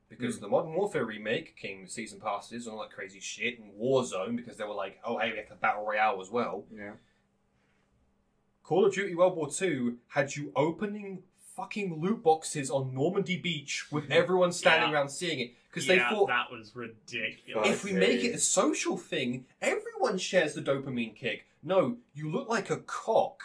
Because the Modern Warfare Remake came with season passes and all that crazy shit, and Warzone, because they were like, oh hey, we have the Battle Royale as well. Yeah. Call of Duty World War II had you opening fucking loot boxes on Normandy Beach with everyone standing around seeing it. Because they thought, that was ridiculous. if we make it a social thing, everyone shares the dopamine kick. No, you look like a cock.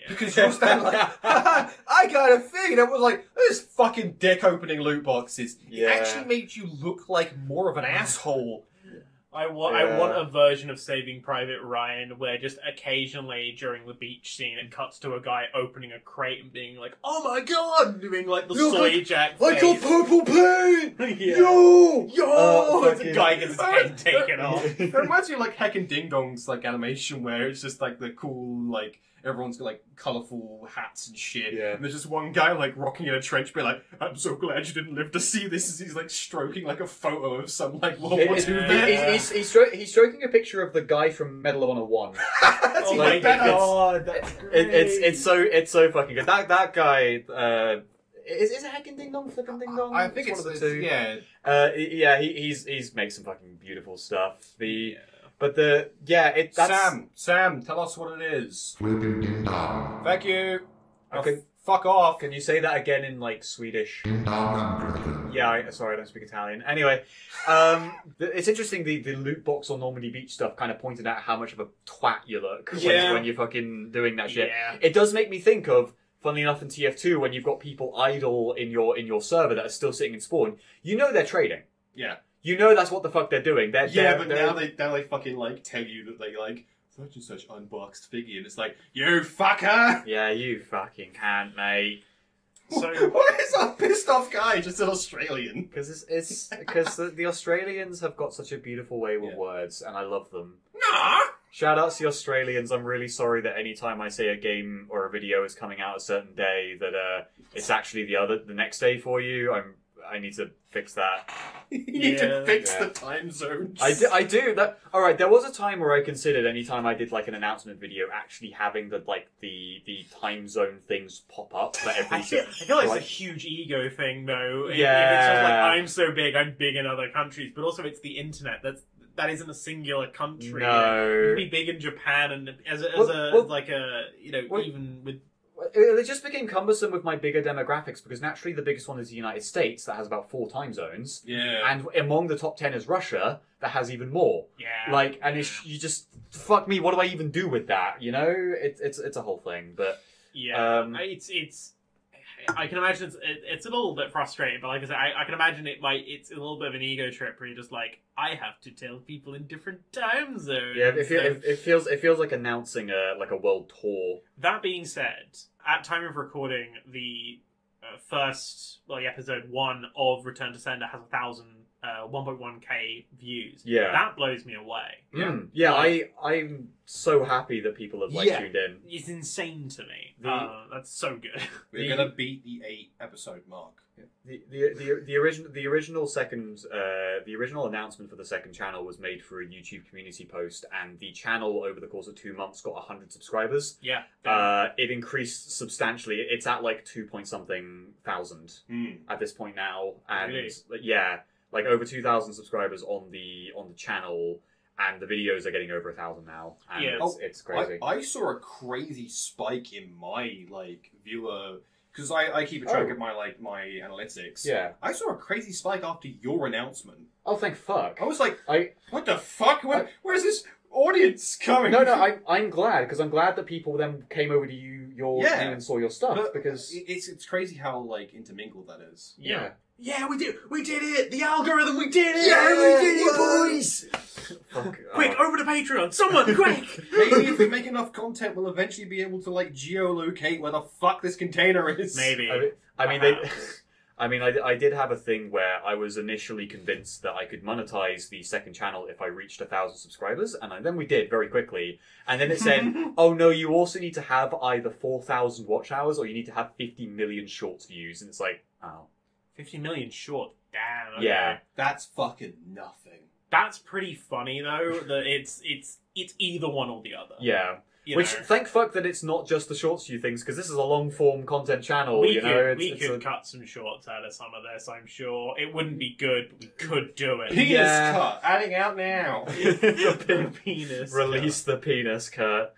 Because you're standing like, I got a thing, and everyone's like, this fucking dick opening loot boxes. It actually made you look like more of an asshole. I want a version of Saving Private Ryan where just occasionally during the beach scene it cuts to a guy opening a crate and being like, "Oh my god!" doing like the soy jack face. I got purple paint! Yo! The guy gets his head taken off. It reminds me of like Heck and Ding Dong's like animation where it's just like the cool like everyone's got like colourful hats and shit. Yeah. And there's just one guy like rocking in a trench being like, I'm so glad you didn't live to see this, as he's like stroking like a photo of some like World War II vet. He's stroking a picture of the guy from Medal of Honor 1. That's my god, that's great. It's so fucking good. That guy is it Heck and Ding Dong, Flippin' Ding Dong? I think it's one of the two. Yeah. He's makes some fucking beautiful stuff. Sam, tell us what it is. Flipping ding dong. Thank you. Okay. Fuck off. Can you say that again in like Swedish? Ding dong and Yeah, sorry, I don't speak Italian. Anyway, it's interesting. The loot box on Normandy Beach stuff kind of pointed out how much of a twat you look when you're fucking doing that shit. Yeah. It does make me think of, funnily enough, in TF2 when you've got people idle in your server that are still sitting in spawn. You know they're trading. Yeah. You know that's what the fuck they're doing. Now they fucking like tell you that they like such and such unboxed figure, and it's like, you fucker! Yeah, you fucking can't, mate. So why is that pissed off guy just an Australian? Because because the Australians have got such a beautiful way with words, and I love them. Nah. Shout out to the Australians. I'm really sorry that any time I say a game or a video is coming out a certain day, that it's actually the next day for you. I need to fix that. You need to fix the time zones. I do. All right. There was a time where I considered any time I did like an announcement video actually having the time zone things pop up for every. I feel like it's a huge ego thing, though. Yeah. If it's just like I'm so big, I'm big in other countries, but also it's the internet. That isn't a singular country. No. You can be big in Japan, and even with. It just became cumbersome with my bigger demographics because naturally the biggest one is the United States that has about 4 time zones. Yeah. And among the top 10 is Russia that has even more. Yeah. You just fuck me. What do I even do with that? You know, it's a whole thing. But it's. I can imagine it's a little bit frustrating, but like I said, I can imagine it's a little bit of an ego trip where you're just like, I have to tell people in different time zones. Yeah, it feels like announcing a world tour. That being said, at time of recording, the episode 1 of Return to Sender has 1.1k views. Yeah, that blows me away. I'm so happy that people have tuned in. It's insane to me. That's so good. We're gonna beat the 8 episode mark. The original announcement for the second channel was made for a YouTube community post, and the channel over the course of 2 months got 100 subscribers. Yeah. It increased substantially. It's at like 2-point-something thousand at this point now, and like over 2,000 subscribers on the channel. And the videos are getting over 1,000 now, and it's crazy. I saw a crazy spike in my viewer because I keep a track of my analytics. Yeah, I saw a crazy spike after your announcement. Oh, thank fuck! I was like, what the fuck? Where's this audience coming? No, I'm glad because I'm glad that people then came over to your thing and saw your stuff because it's crazy how intermingled that is. Yeah. Yeah, we did it! The algorithm, we did it! Yeah, we did it, boys! Quick, over to Patreon! Someone, quick! Maybe if we make enough content, we'll eventually be able to geolocate where the fuck this container is. Maybe. I did have a thing where I was initially convinced that I could monetize the second channel if I reached 1,000 subscribers, and then we did very quickly. And then it said, oh no, you also need to have either 4,000 watch hours or you need to have 50 million shorts views. And it's like, oh. 50 million short. Damn. Okay. Yeah. That's fucking nothing. That's pretty funny though. That it's either one or the other. Yeah. You Which, know. thank fuck that it's not just the shorts few things, because this is a long-form content channel, We you know? could cut some shorts out of some of this, I'm sure. It wouldn't be good, but we could do it. Penis Yeah. cut. Adding out now. The penis. Release the penis cut.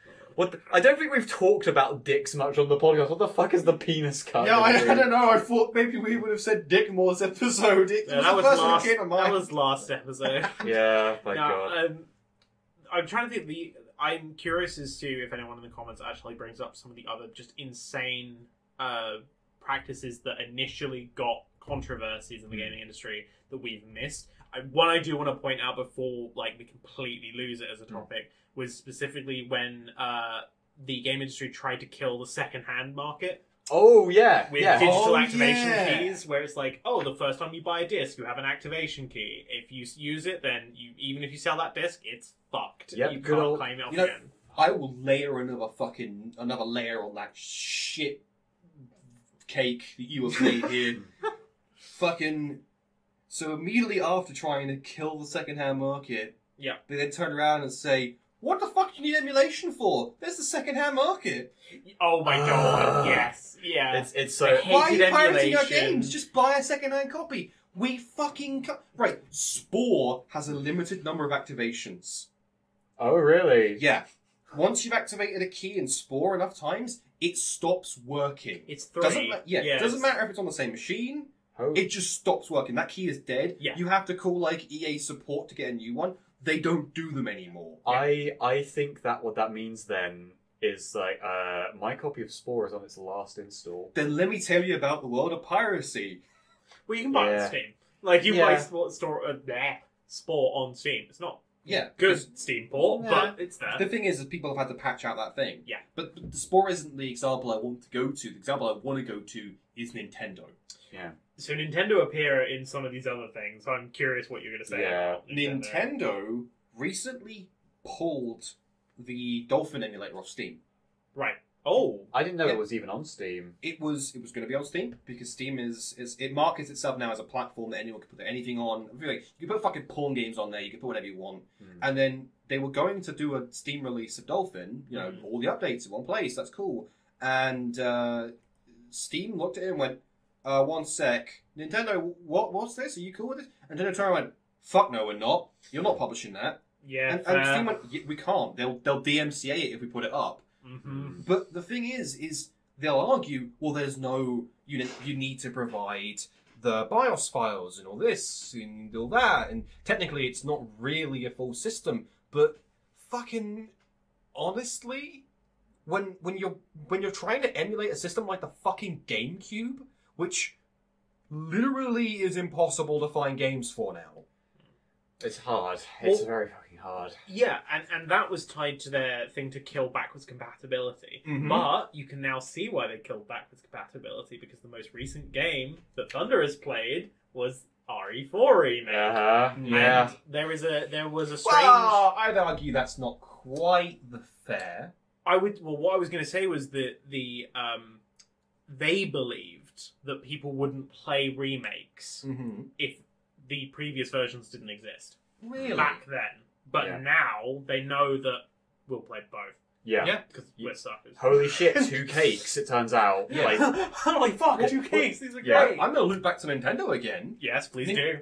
I don't think we've talked about dicks much on the podcast. What the fuck is the penis cut? Yeah, I don't know. I thought maybe we would have said dick more this episode. That was last episode. Yeah, my god. I'm trying to think I'm curious as to if anyone in the comments actually brings up some of the other just insane practices that initially got controversies in the gaming industry that we've missed. One I do want to point out before we completely lose it as a topic was specifically when the game industry tried to kill the second-hand market. Oh, yeah. With digital activation keys, where it's like, the first time you buy a disc, you have an activation key. If you use it, then even if you sell that disc, it's fucked. Yep, you can't claim it off again. I will layer another layer on that shit cake that you have made here. So immediately after trying to kill the second-hand market, they then turn around and say, what the fuck do you need emulation for? There's the second-hand market. Oh my god, yes. Yeah. It's so... Why are you pirating our games? Just buy a second-hand copy. We fucking... Right, Spore has a limited number of activations. Oh, really? Yeah. Once you've activated a key in Spore enough times, it stops working. It's 3. It doesn't matter if it's on the same machine. Oh. It just stops working. That key is dead. Yeah. You have to call EA support to get a new one. They don't do them anymore. I think that what that means then is my copy of Spore is on its last install. Then let me tell you about the world of piracy. Well, you can buy it on Steam. You buy Spore on Steam. It's not good Steam port, but it's there. The thing is people have had to patch out that thing. Yeah. But the Spore isn't the example I want to go to. The example I want to go to is Nintendo. Yeah. So Nintendo appear in some of these other things. So I'm curious what you're going to say about Nintendo recently pulled the Dolphin emulator off Steam. Right. Oh. I didn't know it was even on Steam. It was going to be on Steam because Steam it markets itself now as a platform that anyone can put anything on. You can put fucking porn games on there. You can put whatever you want. And then they were going to do a Steam release of Dolphin. You know, all the updates in one place. That's cool. And Steam looked at it and went, one sec. Nintendo, what's this? Are you cool with this? And Nintendo turned around and went, fuck no, we're not. You're not publishing that. Yeah, and Steam went, we can't. They'll DMCA it if we put it up. Mm-hmm. But the thing is they'll argue, well, there's no... You need to provide the BIOS files and all this and all that. And technically it's not really a full system. But fucking honestly, when you're trying to emulate a system like the fucking GameCube, which literally is impossible to find games for now. It's hard. It's very fucking hard. Yeah, and that was tied to their thing to kill backwards compatibility. Mm-hmm. But you can now see why they killed backwards compatibility, because the most recent game that Thunder has played was RE4 remake. Yeah. And there was a strange... Well, I'd argue that's not quite the fair. What I was going to say was that they believed that people wouldn't play remakes if the previous versions didn't exist. Really? Back then. But now they know that we'll play both. Yeah. Because we're suckers. Holy shit, 2 cakes, it turns out. Yeah. Holy fuck, 2 cakes, these are Yeah. great. I'm going to loop back to Nintendo again. Yes, please do.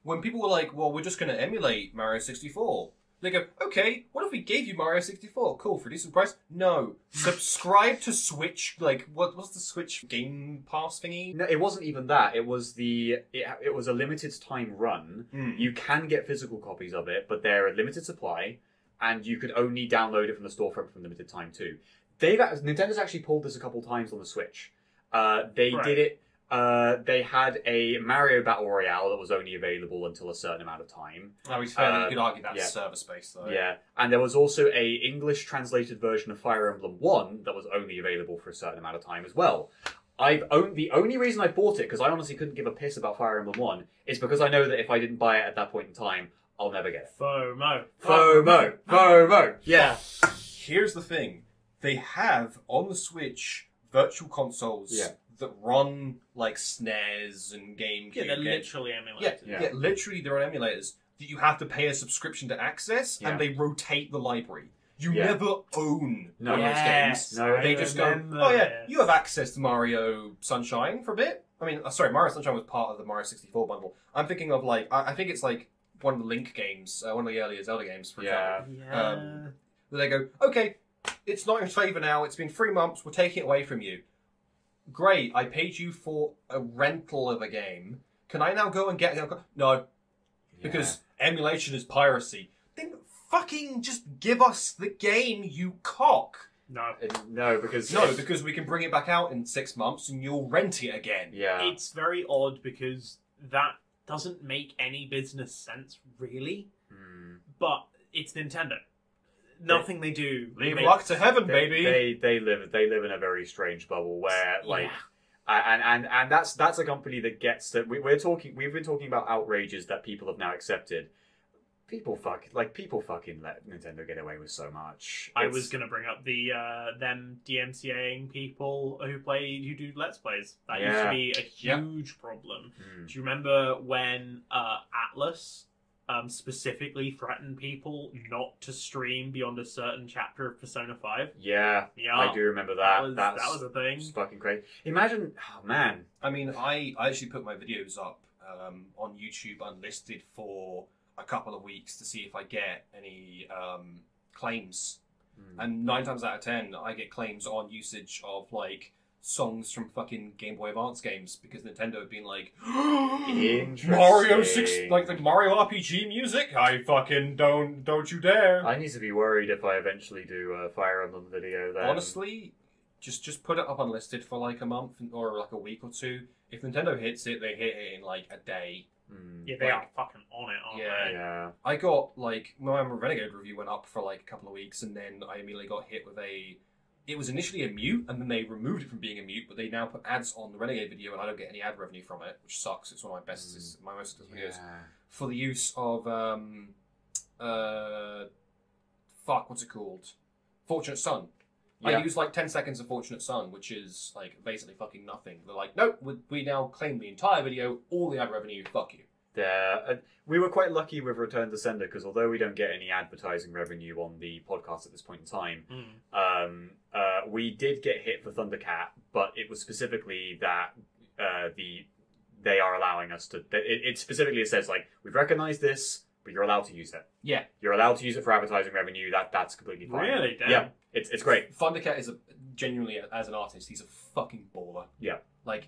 When people were like, well, we're just going to emulate Mario 64, they go, okay, what if we gave you Mario 64? Cool, for a decent price? No. Subscribe to Switch, what's the Switch Game Pass thingy? No, it wasn't even that. It was it was a limited time run. You can get physical copies of it, but they're a limited supply, and you could only download it from the storefront for limited time too. Nintendo's actually pulled this a couple times on the Switch. They did it. They had a Mario Battle Royale that was only available until a certain amount of time. Oh, you could argue that's server space, though. Yeah, and there was also a English translated version of Fire Emblem 1 that was only available for a certain amount of time as well. The only reason I bought it, because I honestly couldn't give a piss about Fire Emblem 1, is because I know that if I didn't buy it at that point in time, I'll never get it. FOMO! Yeah. Here's the thing. They have, on the Switch, virtual consoles that run like SNES and GameCube. Yeah, they're literally emulators. Yeah, literally they're on emulators that you have to pay a subscription to access, and they rotate the library. You never own one of those games. No, they just go, oh yeah, you have access to Mario Sunshine for a bit. I mean, sorry, Mario Sunshine was part of the Mario 64 bundle. I'm thinking of like, I think it's like one of the Link games, one of the earlier Zelda games, for example. They go, okay, it's not in favour now, it's been 3 months, we're taking it away from you. Great, I paid you for a rental of a game. Can I now go and get it? No, because emulation is piracy. Then fucking just give us the game, you cock. No, because we can bring it back out in 6 months and you'll rent it again. Yeah, it's very odd because that doesn't make any business sense, really. But it's Nintendo. Nothing they do. Leave luck to heaven, baby. They live in a very strange bubble where like. And that's a company that gets that we've been talking about outrages that people have now accepted. People fucking let Nintendo get away with so much. I was gonna bring up the them DMCAing people who do Let's Plays. That used to be a huge problem. Do you remember when Atlas specifically threatened people not to stream beyond a certain chapter of Persona 5? Yeah, I do remember that. That was a thing. Just fucking crazy. Imagine, oh man. I mean, I actually put my videos up on YouTube unlisted for a couple of weeks to see if I get any claims. And 9 times out of 10, I get claims on usage of like songs from fucking Game Boy Advance games because Nintendo have been like, Mario 6, like the Mario RPG music. I fucking don't you dare. I need to be worried if I eventually do a Fire Emblem video. Then honestly, just put it up unlisted for like a month or like a week or two. If Nintendo hits it, they hit it in like a day. Yeah, they are fucking on it, aren't they? Yeah. I got like my Renegade review went up for like a couple of weeks, and then I immediately got hit with a. It was initially a mute, and then they removed it from being a mute, but they now put ads on the Renegade video, and I don't get any ad revenue from it, which sucks. It's one of my best, my most successful videos for the use of what's it called? Fortunate Son. I use like 10 seconds of Fortunate Son, which is like basically fucking nothing. They're like, nope, we now claim the entire video, all the ad revenue, fuck you. Yeah, we were quite lucky with Return to Sender because although we don't get any advertising revenue on the podcast at this point in time, we did get hit for Thundercat, but it was specifically that they are allowing us to. It specifically says like we've recognised this, but you're allowed to use it. Yeah, you're allowed to use it for advertising revenue. That's completely fine. Really? Damn. Yeah, it's great. Thundercat is genuinely as an artist, he's a fucking baller. Yeah, like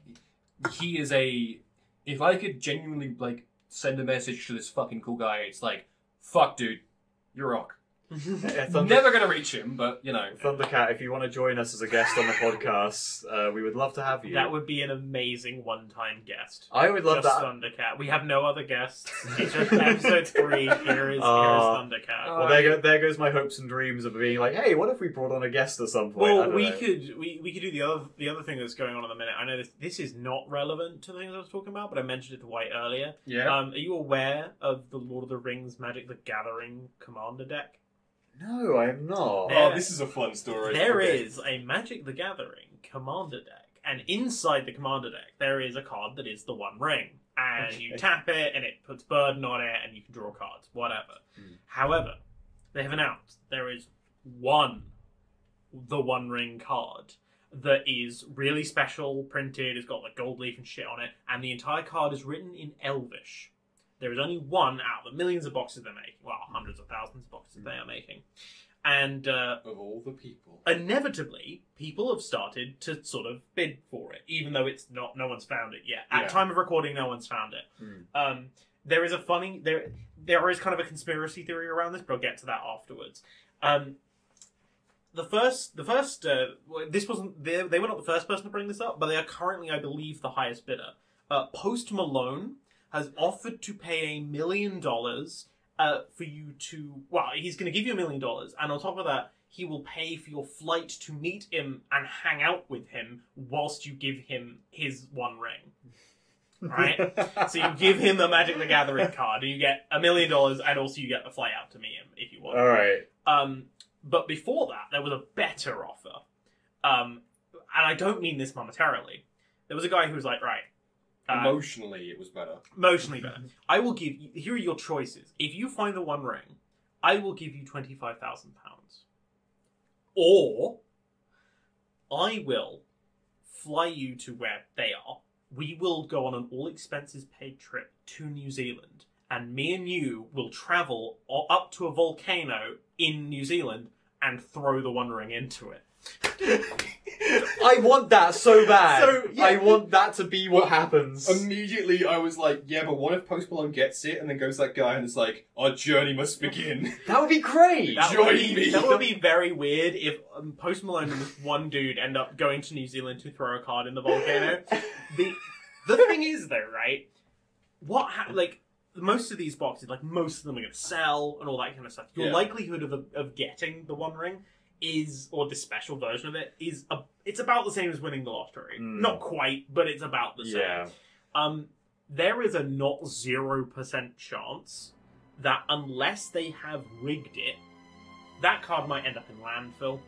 he is a. If I could genuinely like. Send a message to this fucking cool guy. It's like, fuck, dude, you're rock. Never gonna reach him, but you know. Thundercat, if you want to join us as a guest on the podcast, we would love to have you. That would be an amazing one-time guest. I would love that. Thundercat. We have no other guests. It's just episode 3. Here is Thundercat. Well, there goes my hopes and dreams of being like, hey, what if we brought on a guest at some point? Well, we could do the other thing that's going on at the minute. I know this is not relevant to the things I was talking about, but I mentioned it to White earlier. Yeah. Are you aware of the Lord of the Rings Magic the Gathering Commander deck? No, I am not. Oh, this is a fun story. There is a Magic the Gathering Commander deck, and inside the Commander deck, there is a card that is the One Ring. And you tap it, and it puts burden on it, and you can draw cards, whatever. However, they have announced there is the One Ring card that is really special, printed, it's got like gold leaf and shit on it, and the entire card is written in Elvish. There is only one out of the millions of boxes they're making. Well, hundreds of thousands of boxes they are making. And of all the people. Inevitably, people have started to sort of bid for it, even though it's no one's found it yet. At time of recording, no one's found it. There is there is kind of a conspiracy theory around this, but I'll get to that afterwards. This wasn't they were not the first person to bring this up, but they are currently, I believe, the highest bidder. Post Malone has offered to pay $1 million for you to... Well, he's going to give you $1 million, and on top of that, he will pay for your flight to meet him and hang out with him whilst you give him his One Ring. Right? So you give him the Magic the Gathering card, and you get $1 million, and also you get the flight out to meet him, if you want. All right. But before that, there was a better offer. And I don't mean this monetarily. There was a guy who was like, right. Emotionally, it was better. Emotionally better. I will give you... Here are your choices. If you find the One Ring, I will give you £25,000. Or, I will fly you to where they are. We will go on an all-expenses-paid trip to New Zealand. And me and you will travel up to a volcano in New Zealand and throw the One Ring into it. I want that so bad. So, yeah. I want that to be what happens. Immediately, I was like, yeah, but what if Post Malone gets it and then goes to that guy and is like, our journey must begin? That would be great. Join me. That would be very weird if Post Malone and this one dude end up going to New Zealand to throw a card in the volcano. The thing is, though, right? Most of these boxes, like most of them are going to sell and all that kind of stuff. Your likelihood of getting the One Ring or the special version of it it's about the same as winning the lottery. Not quite, but it's about the same. Yeah. There is a not 0% chance that unless they have rigged it, that card might end up in landfill.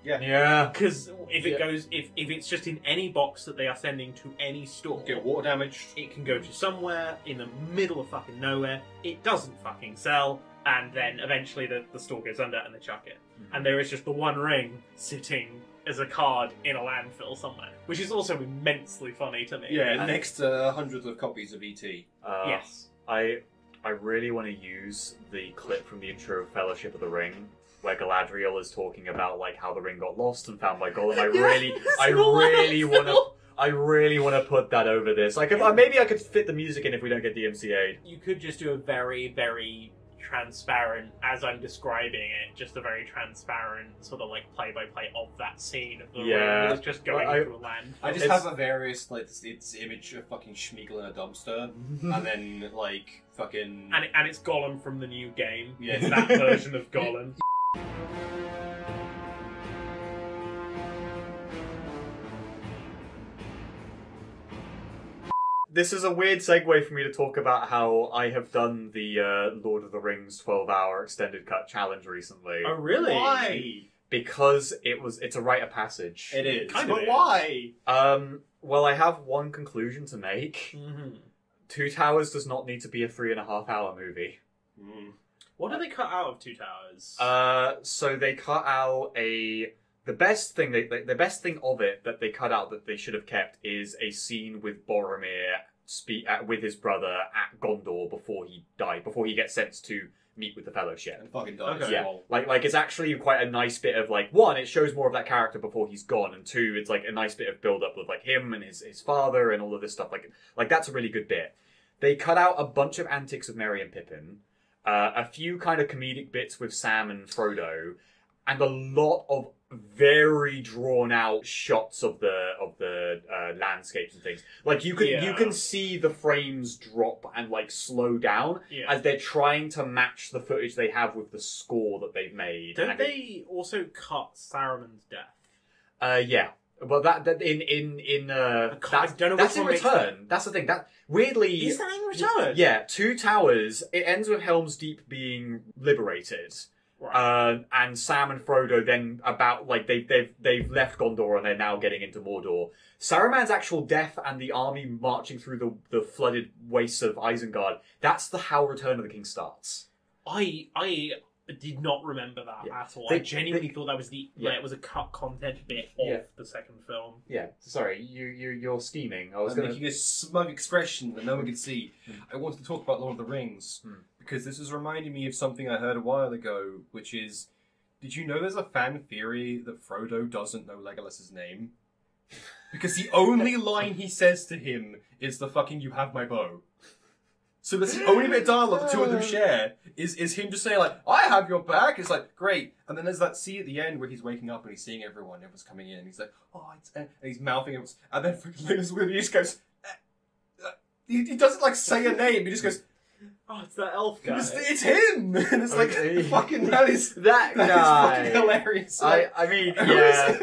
Yeah. Because if it's just in any box that they are sending to any store, Get water damaged. it can go to somewhere in the middle of fucking nowhere. It doesn't fucking sell, and then eventually the store goes under and they chuck it. And there is just the One Ring sitting as a card in a landfill somewhere, which is also immensely funny to me. Yeah, next to hundreds of copies of ET. Yes. I really want to use the clip from the intro of Fellowship of the Ring, where Galadriel is talking about like how the ring got lost and found by Gollum. I really want to put that over this. Like, maybe I could fit the music in if we don't get DMCA'd. You could just do a very, very transparent, as I'm describing it, just a very transparent sort of like play-by-play of that scene of the ring. It's just going into a land. I just have a various, like, it's image of fucking Schmeagol in a dumpster, and then, like, fucking... And it's Gollum from the new game. Yeah. It's that version of Gollum. This is a weird segue for me to talk about how I have done the Lord of the Rings 12-hour extended cut challenge recently. Oh, really? Why? Because it's a rite of passage. It is. But why? Well, I have one conclusion to make. Mm-hmm. Two Towers does not need to be a 3.5-hour movie. What did they cut out of Two Towers? So they cut out the best thing of it that they cut out that they should have kept is a scene with Boromir with his brother at Gondor before he died, before he gets sent to meet with the Fellowship. And fucking dies. Okay. Yeah, like it's actually quite a nice bit of like, one, it shows more of that character before he's gone, and two, it's like a nice bit of build up with like him and his father and all of this stuff. Like that's a really good bit. They cut out a bunch of antics of Merry and Pippin, a few kind of comedic bits with Sam and Frodo, and a lot of very drawn out shots of the landscapes and things. Like you can see the frames drop and like slow down as they're trying to match the footage they have with the score that they've made. Don't they also cut Saruman's death? Yeah. Well, I don't know that's in Return. That's the thing. That weirdly Is that in Return? Yeah, Two Towers. It ends with Helm's Deep being liberated. Right. And Sam and Frodo then they've left Gondor and they're now getting into Mordor. Saruman's actual death and the army marching through the flooded wastes of Isengard. That's how Return of the King starts. I did not remember that at all. I genuinely thought that was it was a cut content bit of the second film. Yeah. Sorry, you're scheming. I was making a smug expression that no one could see. I wanted to talk about Lord of the Rings. Because this is reminding me of something I heard a while ago, which is, did you know there's a fan theory that Frodo doesn't know Legolas's name? Because the only line he says to him is the fucking "you have my bow." So that's the only bit of dialogue the two of them share, is him just saying like, "I have your back." It's like, great. And then there's that scene at the end where he's waking up and he's seeing everyone's coming in, and he's like, "Oh, it's," and he's mouthing it, and then freaking Legolas with him, he just goes, he doesn't like say a name, he just goes, "Oh, it's that elf guy." It's him! And it's like, fucking, that is that guy. Fucking hilarious. Like, I mean, yeah.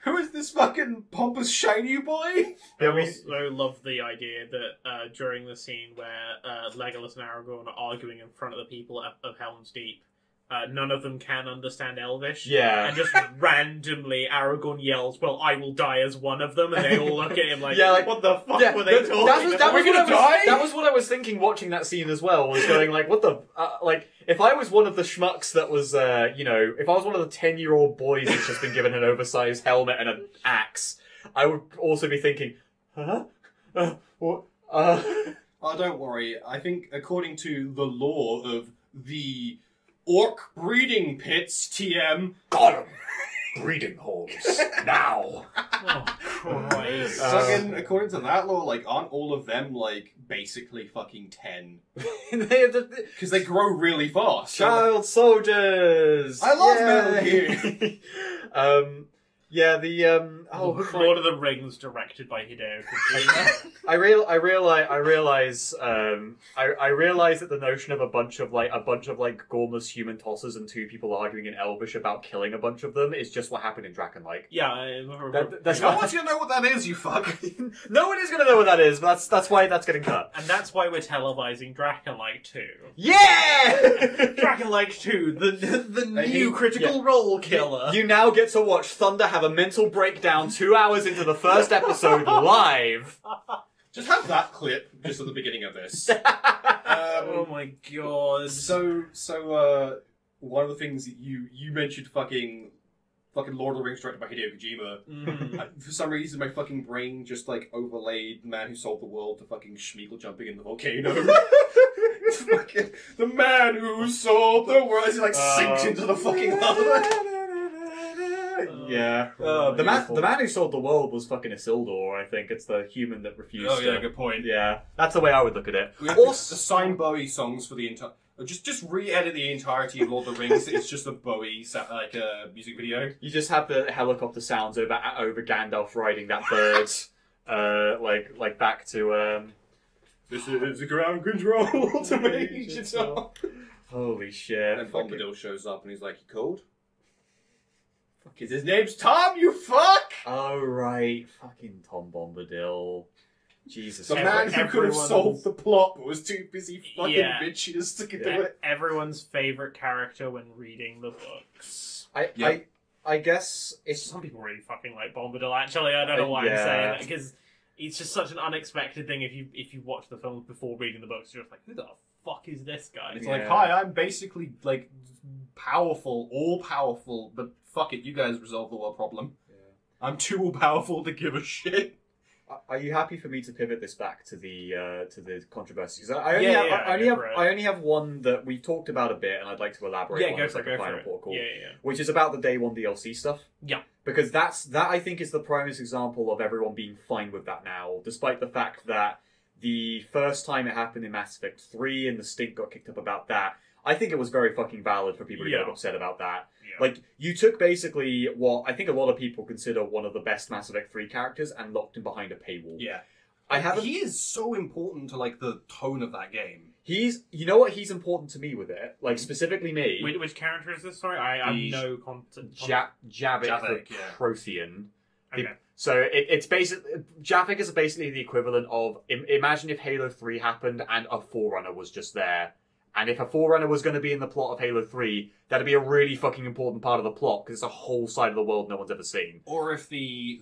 Who is this fucking pompous shiny boy? I also love the idea that during the scene where Legolas and Aragorn are arguing in front of the people of Helm's Deep, none of them can understand Elvish. Yeah. And just randomly, Aragorn yells, "Well, I will die as one of them," and they all look at him like, Yeah, like, what the fuck yeah, were they talking about? That was what I was thinking watching that scene as well, was going like, what the... like, if I was one of the schmucks that was, if I was one of the 10-year-old boys that's just been given an oversized helmet and an axe, I would also be thinking, huh? What? Oh, don't worry. I think according to the law of the orc breeding pits, TM... Got him! Breeding holes. Now! Oh, Christ. Fucking, according to that law, like, aren't all of them, like, basically fucking 10? Because they grow really fast. Child soldiers! I love Yay! Metal Gear! Lord of the Rings, directed by Hideo Kojima. I realize that the notion of a bunch of gormless human tossers and two people arguing in Elvish about killing a bunch of them is just what happened in Draken-like. Yeah, That's No one's gonna know what that is, you fuck. No one is gonna know what that is, but that's why that's getting cut. and that's why we're televising Draken-like 2. Yeah! Draken-like 2, the new Critical Role killer. You now get to watch Thunder have a mental breakdown 2 hours into the first episode live. Just have that clip just at the beginning of this. Oh my god. So, one of the things that you mentioned fucking Lord of the Rings directed by Hideo Kojima. For some reason, my fucking brain just, like, overlaid The Man Who Sold the World to fucking Schmeagol jumping in the volcano. Fucking, the man who sold the world. As he, like, sinks into the fucking lava. Yeah. The man who sold the world was fucking Isildur, I think. It's the human that refused Oh, yeah, to... good point. Yeah. That's the way I would look at it. We have to assign Bowie songs for the entire... Just re-edit the entirety of Lord of the Rings. It's just a Bowie music video. You just have the helicopter sounds over Gandalf riding that bird, like back to This is the ground control to make it up. Holy shit! And Bombadil shows up and he's like, "You cold? Fuck, his name's Tom. You fuck." Oh right, fucking Tom Bombadil. Jesus. The man who could have solved the plot but was too busy fucking bitches to do it. Everyone's favourite character when reading the books. I guess it's... Some people really fucking like Bombadil, actually. I don't know why I'm saying that, because it's just such an unexpected thing if you watch the films before reading the books. You're just like, who the fuck is this guy? It's like, hi, I'm basically, like, powerful, all-powerful, but fuck it, you guys resolve the world problem. Yeah. I'm too all-powerful to give a shit. Are you happy for me to pivot this back to the controversies? I only have one that we've talked about a bit, and I'd like to elaborate on as like a final protocol, which is about the Day One DLC stuff. Yeah, because that I think is the primest example of everyone being fine with that now, despite the fact that the first time it happened in Mass Effect 3 and the stink got kicked up about that. I think it was very fucking valid for people to get upset about that. Yeah. Like, you took basically what I think a lot of people consider one of the best Mass Effect 3 characters and locked him behind a paywall. Yeah. He is so important to, like, the tone of that game. You know what? He's important to me with it. Like, specifically me. Which character is this? Sorry, I have no content. Javik the Prothean. Okay. So it's basically... Javik is basically the equivalent of... Imagine if Halo 3 happened and a Forerunner was just there. And if a Forerunner was going to be in the plot of Halo 3, that'd be a really fucking important part of the plot, because it's a whole side of the world no one's ever seen. Or if the...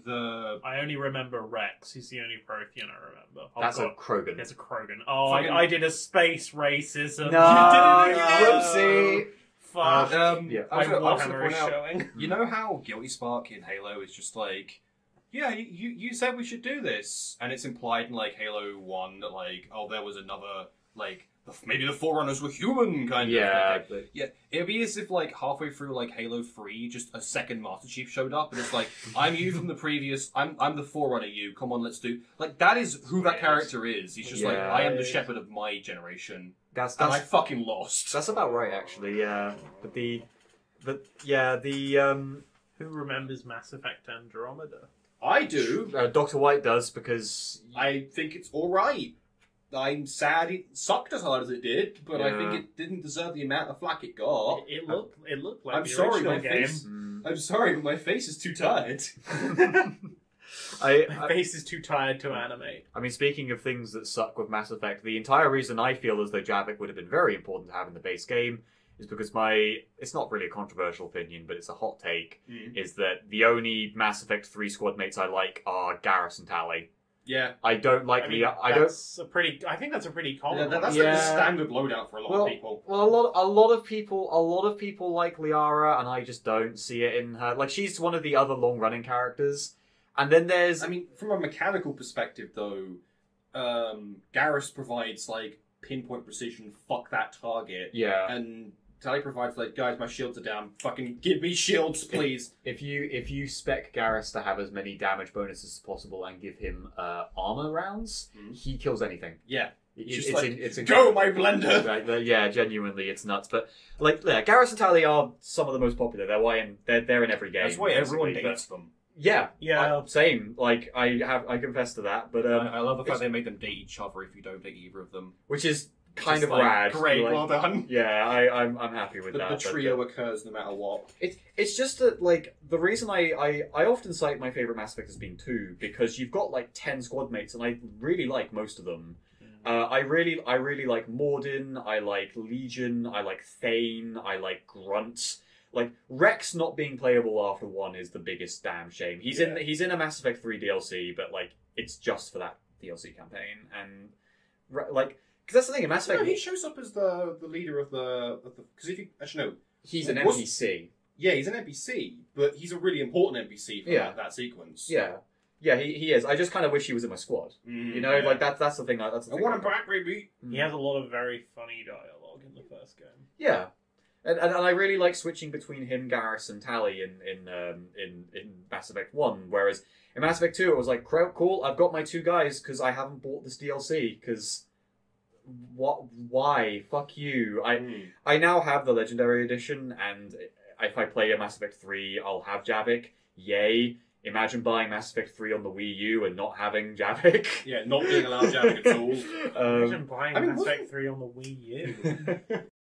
I only remember Rex. He's the only Prothean I remember. That's a Krogan. That's a Krogan. Oh, I did a space racism. No! You did it again! Whoopsie! Fuck. I was Warhammer point is out, showing. You know how Guilty Spark in Halo is just like... Yeah, you said we should do this. And it's implied in, like, Halo 1 that, like, oh, there was another, like... Maybe the Forerunners were human, kind of. But... Yeah, it'd be as if, like, halfway through, like, Halo 3, just a second Master Chief showed up, and it's like, I'm you from the previous, I'm the Forerunner you, come on, let's do... Like, that is who that character is. He's just like, I am the shepherd of my generation. And I fucking lost. That's about right, actually, yeah. But Who remembers Mass Effect Andromeda? I do. Dr. White does, because... I think it's alright. I'm sad it sucked as hard as it did, but I think it didn't deserve the amount of flack it got. It looked like I'm the sorry, original my game. face. I'm sorry, but my face is too tired. My face is too tired to animate. I mean, speaking of things that suck with Mass Effect, the entire reason I feel as though Javik would have been very important to have in the base game is because it's not really a controversial opinion, but it's a hot take, is that the only Mass Effect 3 squad mates I like are Garrus and Tali. Yeah. I don't like I think that's a pretty common one. That's like the standard loadout for a lot of people. Well, a lot of people like Liara, and I just don't see it in her. Like, she's one of the other long-running characters. And then there's... I mean, from a mechanical perspective, though, Garrus provides, like, pinpoint precision, fuck that target. Yeah. And Tali provides, like, guys, my shields are down. Fucking give me shields, please. If you spec Garrus to have as many damage bonuses as possible and give him armor rounds, he kills anything. Yeah. It's go, my blender! Like, yeah, genuinely, it's nuts. But, like, yeah, Garrus and Tali are some of the most popular. They're in every game. That's why everyone basically, dates them. Yeah, yeah, same. Like I confess to that, but I love the fact they made them date each other if you don't date either of them, which is kind of like, rad. Great, like, well done. Yeah, I'm happy with that. The trio occurs no matter what. It's just that, like, the reason I often cite my favorite Mass Effect as being 2 because you've got like 10 squad mates and I really like most of them. I really like Mordin. I like Legion. I like Thane. I like Grunt. Like, Rex not being playable after 1 is the biggest damn shame. He's in a Mass Effect 3 DLC, but, like, it's just for that DLC campaign. And, like, because that's the thing, in Mass Effect... No, he shows up as the leader of the... Because if you... Actually, no. He's an NPC. Yeah, he's an NPC, but he's a really important NPC for that sequence. Yeah. Yeah, he is. I just kind of wish he was in my squad. You know, like, that's the thing. I want him back, baby! He has a lot of very funny dialogue in the first game. Yeah. And I really like switching between him, Garrus, and Tali in Mass Effect 1, whereas in Mass Effect 2 it was like, cool, I've got my 2 guys because I haven't bought this DLC, because why? Fuck you. I now have the Legendary Edition, and if I play a Mass Effect 3, I'll have Javik. Yay. Imagine buying Mass Effect 3 on the Wii U and not having Javik. Yeah, not being allowed Javik at all. Imagine buying Mass Effect 3 on the Wii U.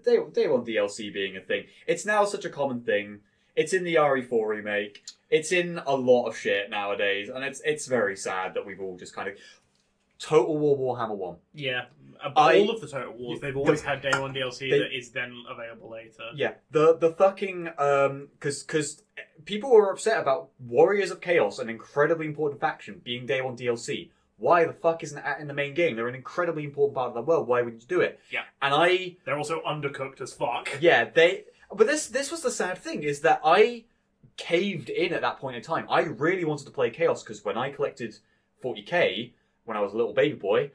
Day 1 DLC being a thing. It's now such a common thing. It's in the RE4 remake. It's in a lot of shit nowadays, and it's very sad that we've all just kind of... Total War Warhammer 1. Yeah. All of the Total Wars, they've always had Day 1 DLC that is then available later. Yeah. The fucking... Because people were upset about Warriors of Chaos, an incredibly important faction, being Day 1 DLC. Why the fuck isn't that in the main game? They're an incredibly important part of the world. Why wouldn't you do it? Yeah. And they're also undercooked as fuck. Yeah, but this was the sad thing, is that I caved in at that point in time. I really wanted to play Chaos, because when I collected 40k, when I was a little baby boy,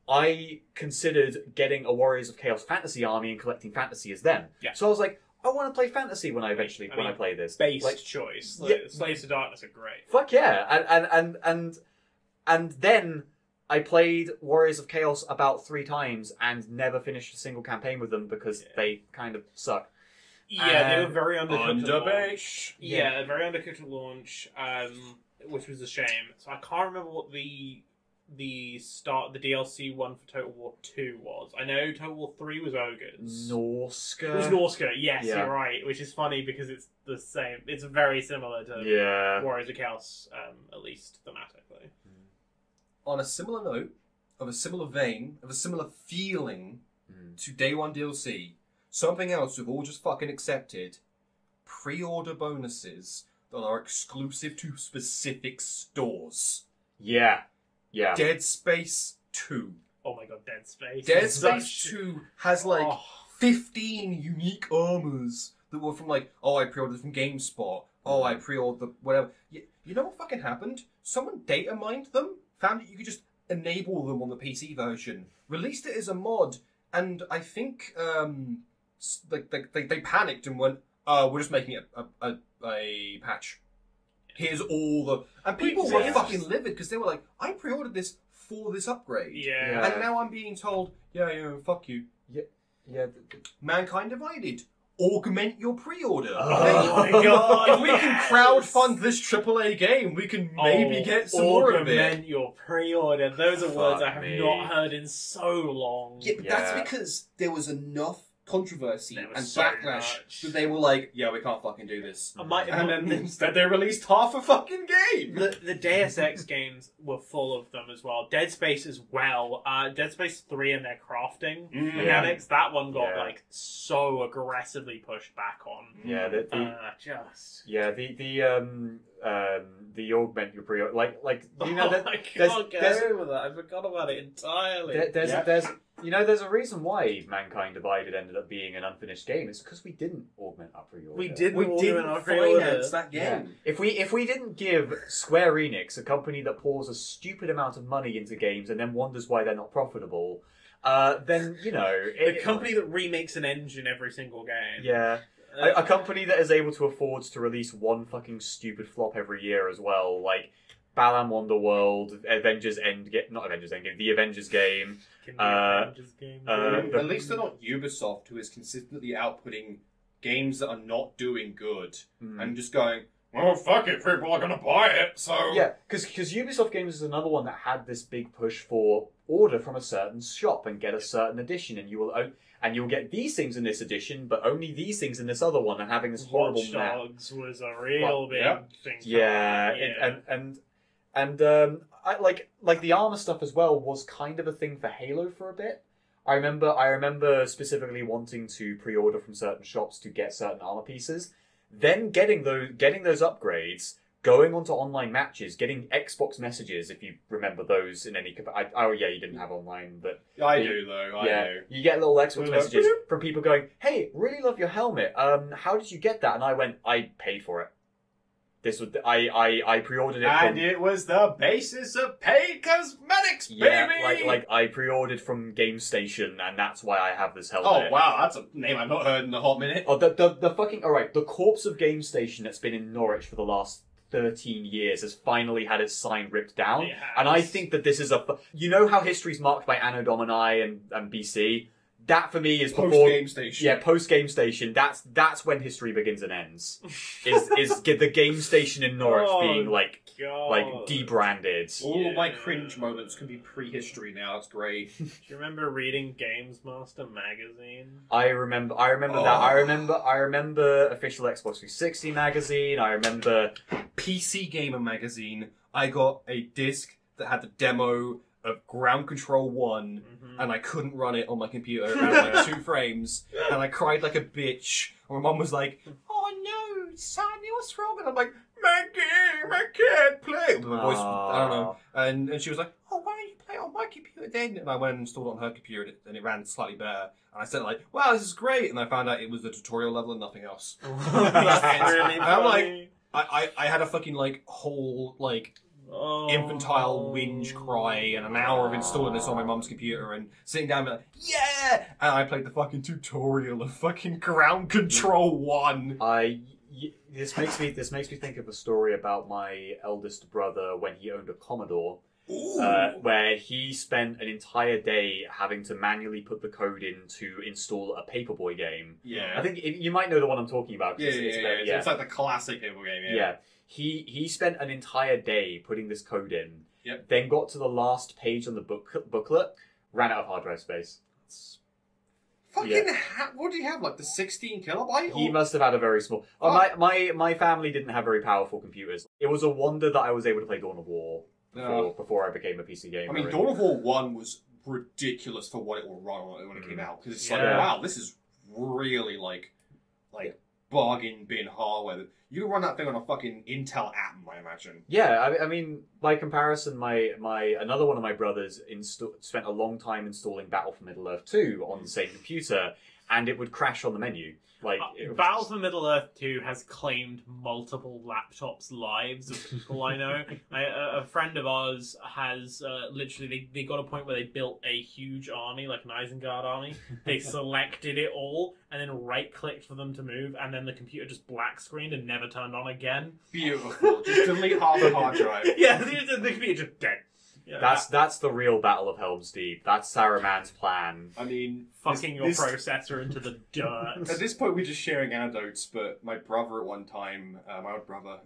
I considered getting a Warriors of Chaos fantasy army and collecting fantasy as them. Yeah. So I was like, I want to play fantasy when I play this. Based choice. Slaves to Darkness are great. Fuck yeah. And then I played Warriors of Chaos about 3 times and never finished a single campaign with them because they kind of suck. Yeah, they were very undercooked at launch. Yeah, very undercooked at launch, which was a shame. So I can't remember what the DLC one for Total War 2 was. I know Total War 3 was Ogres. Norska. It was Norska, yes, you're right. Which is funny because it's the same. It's very similar to Warriors of Chaos, at least thematically. On a similar note, of a similar vein, of a similar feeling to Day 1 DLC, something else we've all just fucking accepted, pre-order bonuses that are exclusive to specific stores. Yeah. Yeah. Dead Space 2. Oh my god, Dead Space. Dead Space 2 has 15 unique armors that were from I pre-ordered from GameSpot. I pre-ordered whatever. You know what fucking happened? Someone data mined them, found that you could just enable them on the PC version, released it as a mod, and I think they panicked and went, we're just making it a patch. Here's all the... And people were fucking livid because they were like, I pre-ordered this for this upgrade. Yeah. And now I'm being told, fuck you. Yeah. Mankind Divided. Augment your pre-order. Oh my god. If we can crowdfund this AAA game, we can maybe get some more of it. Augment your pre-order. Those are words I have not heard in so long. Yeah, but that's because there was enough controversy There was and so backlash much. that they were like, yeah, we can't fucking do this. I might- And then instead they released half a fucking game. The Deus Ex games were full of them as well. Dead Space as well. Dead Space 3 and their crafting mechanics, that one got like so aggressively pushed back on. Yeah, the augment your pre like you know that I can't get over that. I forgot about it entirely. there's a reason why Mankind Divided ended up being an unfinished game. It's because we didn't augment our pre-order. We didn't finance that game. Yeah. If we didn't give Square Enix, a company that pours a stupid amount of money into games and then wonders why they're not profitable, then the company that remakes an engine every single game. Yeah. A company that is able to afford to release one fucking stupid flop every year as well, like Balan Wonderworld, the Avengers game. At least they're not Ubisoft, who is consistently outputting games that are not doing good and just going, well, fuck it, people are going to buy it, so... Yeah, because Ubisoft Games is another one that had this big push for order from a certain shop and get a certain edition, and you'll get these things in this edition, but only these things in this other one, and having this horrible Watch Dogs was a real big thing. I like the armor stuff as well was kind of a thing for Halo for a bit. I remember specifically wanting to pre-order from certain shops to get certain armor pieces, then getting those upgrades, going onto online matches, getting Xbox messages, if you remember those in any capacity. Oh yeah, you didn't have online, but I do though. I do. You get little Xbox messages from people going, "Hey, really love your helmet. How did you get that?" And I went, "I paid for it. This was I pre-ordered it, and it was the basis of paid cosmetics, baby. Like I pre-ordered from GameStation, and that's why I have this helmet. Oh wow, that's a name I've not heard in a hot minute. Oh, the fucking alright. The corpse of GameStation that's been in Norwich for the last 13 years has finally had its sign ripped down, and I think that this is you know how history's marked by Anno Domini and BC. That for me is post before Game Station. Yeah, post Game Station. That's when history begins and ends. Is the Game Station in Norwich being like debranded? All of my cringe moments can be prehistory now. It's great. Do you remember reading Games Master magazine? I remember that. I remember official Xbox 360 magazine. I remember PC Gamer magazine. I got a disc that had the demo of Ground Control 1, and I couldn't run it on my computer. It had like 2 frames, and I cried like a bitch. And my mum was like, "Oh no, son, what's wrong?" And I'm like, "My game, I can't play." My voice, I don't know. And she was like, "Oh, why don't you play it on my computer then?" And I went and installed it on her computer, and it ran slightly better. And I said like, "Wow, this is great." And I found out it was the tutorial level and nothing else. Really and I'm like, I had a fucking like whole like infantile whinge cry and an hour of installing this on my mum's computer and sitting down and be like, yeah! And I played the fucking tutorial of fucking Ground Control 1. This makes me think of a story about my eldest brother when he owned a Commodore. Where he spent an entire day having to manually put the code in to install a Paperboy game. Yeah. I think you might know the one I'm talking about. It's like the classic Paperboy game, yeah. He spent an entire day putting this code in, Yep. then got to the last page on the booklet, ran out of hard drive space. What do you have, like the 16 kilobyte? He must have had a very small... My family didn't have very powerful computers. It was a wonder that I was able to play Dawn of War before I became a PC gamer. I mean, Dawn of War 1 was ridiculous for what it will run on when it came out. Because it's like, wow, this is really like bargain bin hardware. You can run that thing on a fucking Intel Atom, I imagine. Yeah, I mean, by comparison, another one of my brothers spent a long time installing Battle for Middle-earth 2 on the same computer, and it would crash on the menu. Battle for Middle-earth 2 has claimed multiple laptops' lives of people I know. A friend of ours has literally, they got a point where they built a huge army, like an Isengard army. They selected it all, and then right-clicked for them to move, and then the computer just black-screened and never turned on again. Beautiful. Just delete half the hard drive. Yeah, the computer just dead. Yeah. That's the real Battle of Helm's Deep. That's Saruman's plan. I mean, fucking your processor into the dirt. At this point, we're just sharing anecdotes. But my brother at one time, my old brother,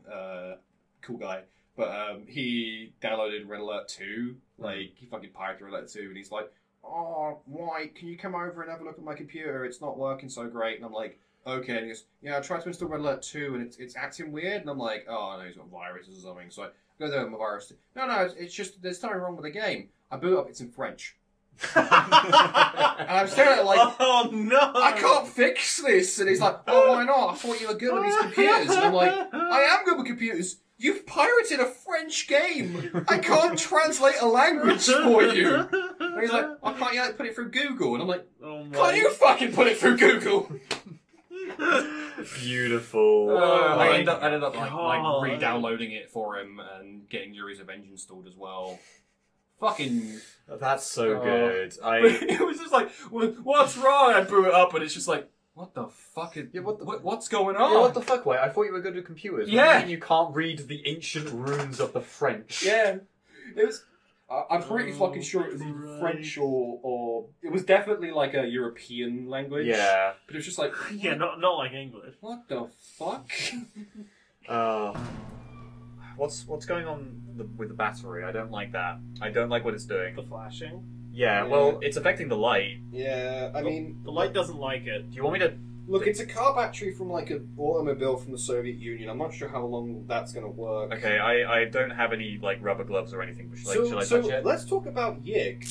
cool guy, but he downloaded Red Alert 2. Like he fucking pirated Red Alert 2, and he's like, oh, White, can you come over and have a look at my computer? It's not working so great. And I'm like, okay. And he goes, yeah, I tried to install Red Alert 2 and it's acting weird. And I'm like, oh, no, he's got viruses or something. So I go there with my virus. No, it's just, there's something wrong with the game. I boot up, it's in French. And I'm staring at it like, oh no, I can't fix this. And he's like, oh, why not? I thought you were good with these computers. And I'm like, I am good with computers. You've pirated a French game. I can't translate a language for you. And he's like, oh, can't you put it through Google? And I'm like, can't you fucking put it through Google? Beautiful. I ended up like re-downloading it for him and getting Yuri's Revenge installed as well. Fucking. That's so good. It was just like, what's wrong? I boot it up, and it's just like, what the fuck? What's going on? Yeah, what the fuck, Wait, I thought you were good with computers. Yeah. What do you mean you can't read the ancient runes of the French? Yeah. It was. I'm pretty fucking sure it was either French or it was definitely like a European language. Yeah. But it was just like, yeah, not like English. what the fuck? What's going on with the battery? I don't like that. I don't like what it's doing. The flashing. Yeah, well, it's affecting the light. Yeah, I mean, the light doesn't like it. Do you want me to? Look, it's a car battery from like an automobile from the Soviet Union. I'm not sure how long that's going to work. Okay, I don't have any like rubber gloves or anything. But shall I touch it? Let's talk about Yig.